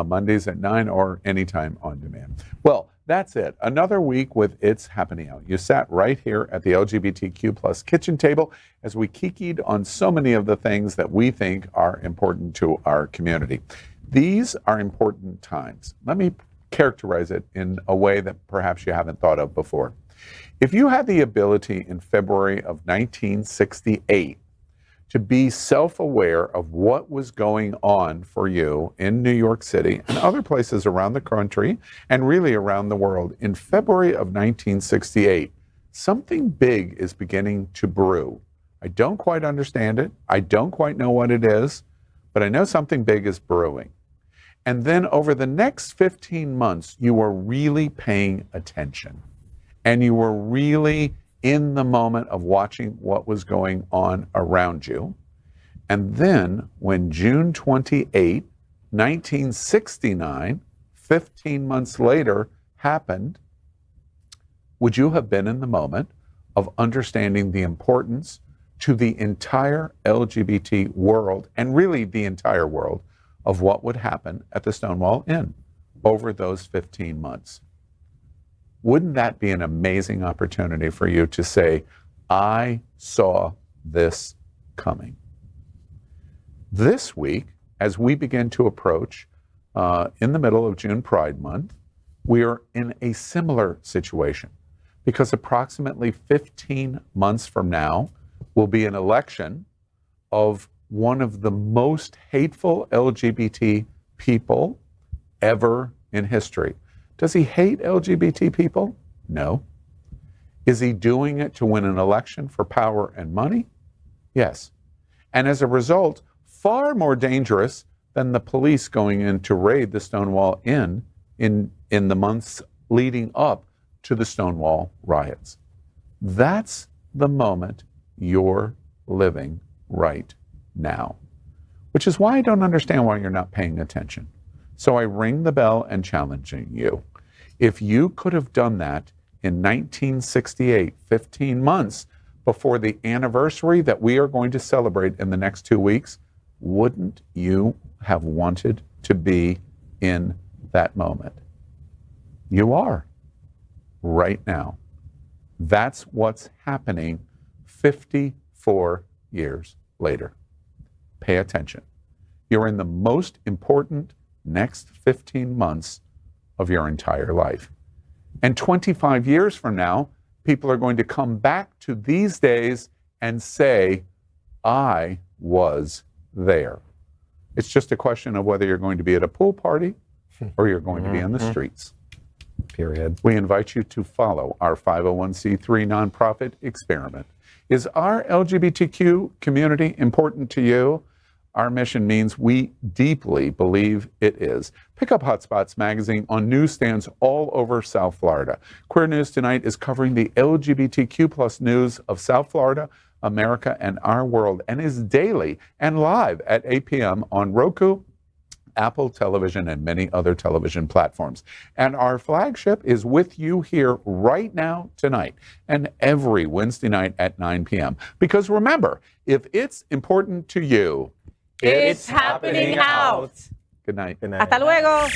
Mondays at 9 or anytime on demand. Well, that's it. Another week with It's Happening Out. You sat right here at the LGBTQ plus kitchen table as we kikied on so many of the things that we think are important to our community. These are important times. Let me characterize it in a way that perhaps you haven't thought of before. If you had the ability in February of 1968 to be self-aware of what was going on for you in New York City and other places around the country and really around the world in February of 1968, something big is beginning to brew. I don't quite understand it. I don't quite know what it is, but I know something big is brewing. And then over the next 15 months, you were really paying attention. And you were really in the moment of watching what was going on around you. And then when June 28, 1969, 15 months later, happened, would you have been in the moment of understanding the importance to the entire LGBT world, and really the entire world, of what would happen at the Stonewall Inn over those 15 months? Wouldn't that be an amazing opportunity for you to say, I saw this coming? This week, as we begin to approach in the middle of June Pride Month, we are in a similar situation because approximately 15 months from now will be an election of one of the most hateful LGBT people ever in history. Does he hate LGBT people? No. Is he doing it to win an election for power and money? Yes. And as a result, far more dangerous than the police going in to raid the Stonewall Inn in the months leading up to the Stonewall riots. That's the moment you're living right now, which is why I don't understand why you're not paying attention. So I ring the bell and challenging you. If you could have done that in 1968, 15 months before the anniversary that we are going to celebrate in the next 2 weeks, wouldn't you have wanted to be in that moment? You are right now. That's what's happening 54 years later. Pay attention. You're in the most important next 15 months of your entire life. And 25 years from now, people are going to come back to these days and say, I was there. It's just a question of whether you're going to be at a pool party or you're going to be on the streets. Period. We invite you to follow our 501c3 nonprofit experiment. Is our LGBTQ community important to you? Our mission means we deeply believe it is. Pick up Hotspots magazine on newsstands all over South Florida. Queer News Tonight is covering the LGBTQ plus news of South Florida, America, and our world, and is daily and live at 8 p.m. on Roku, Apple Television, and many other television platforms. And our flagship is with you here right now tonight and every Wednesday night at 9 p.m. Because remember, if it's important to you, It's happening out. Good night. Hasta luego.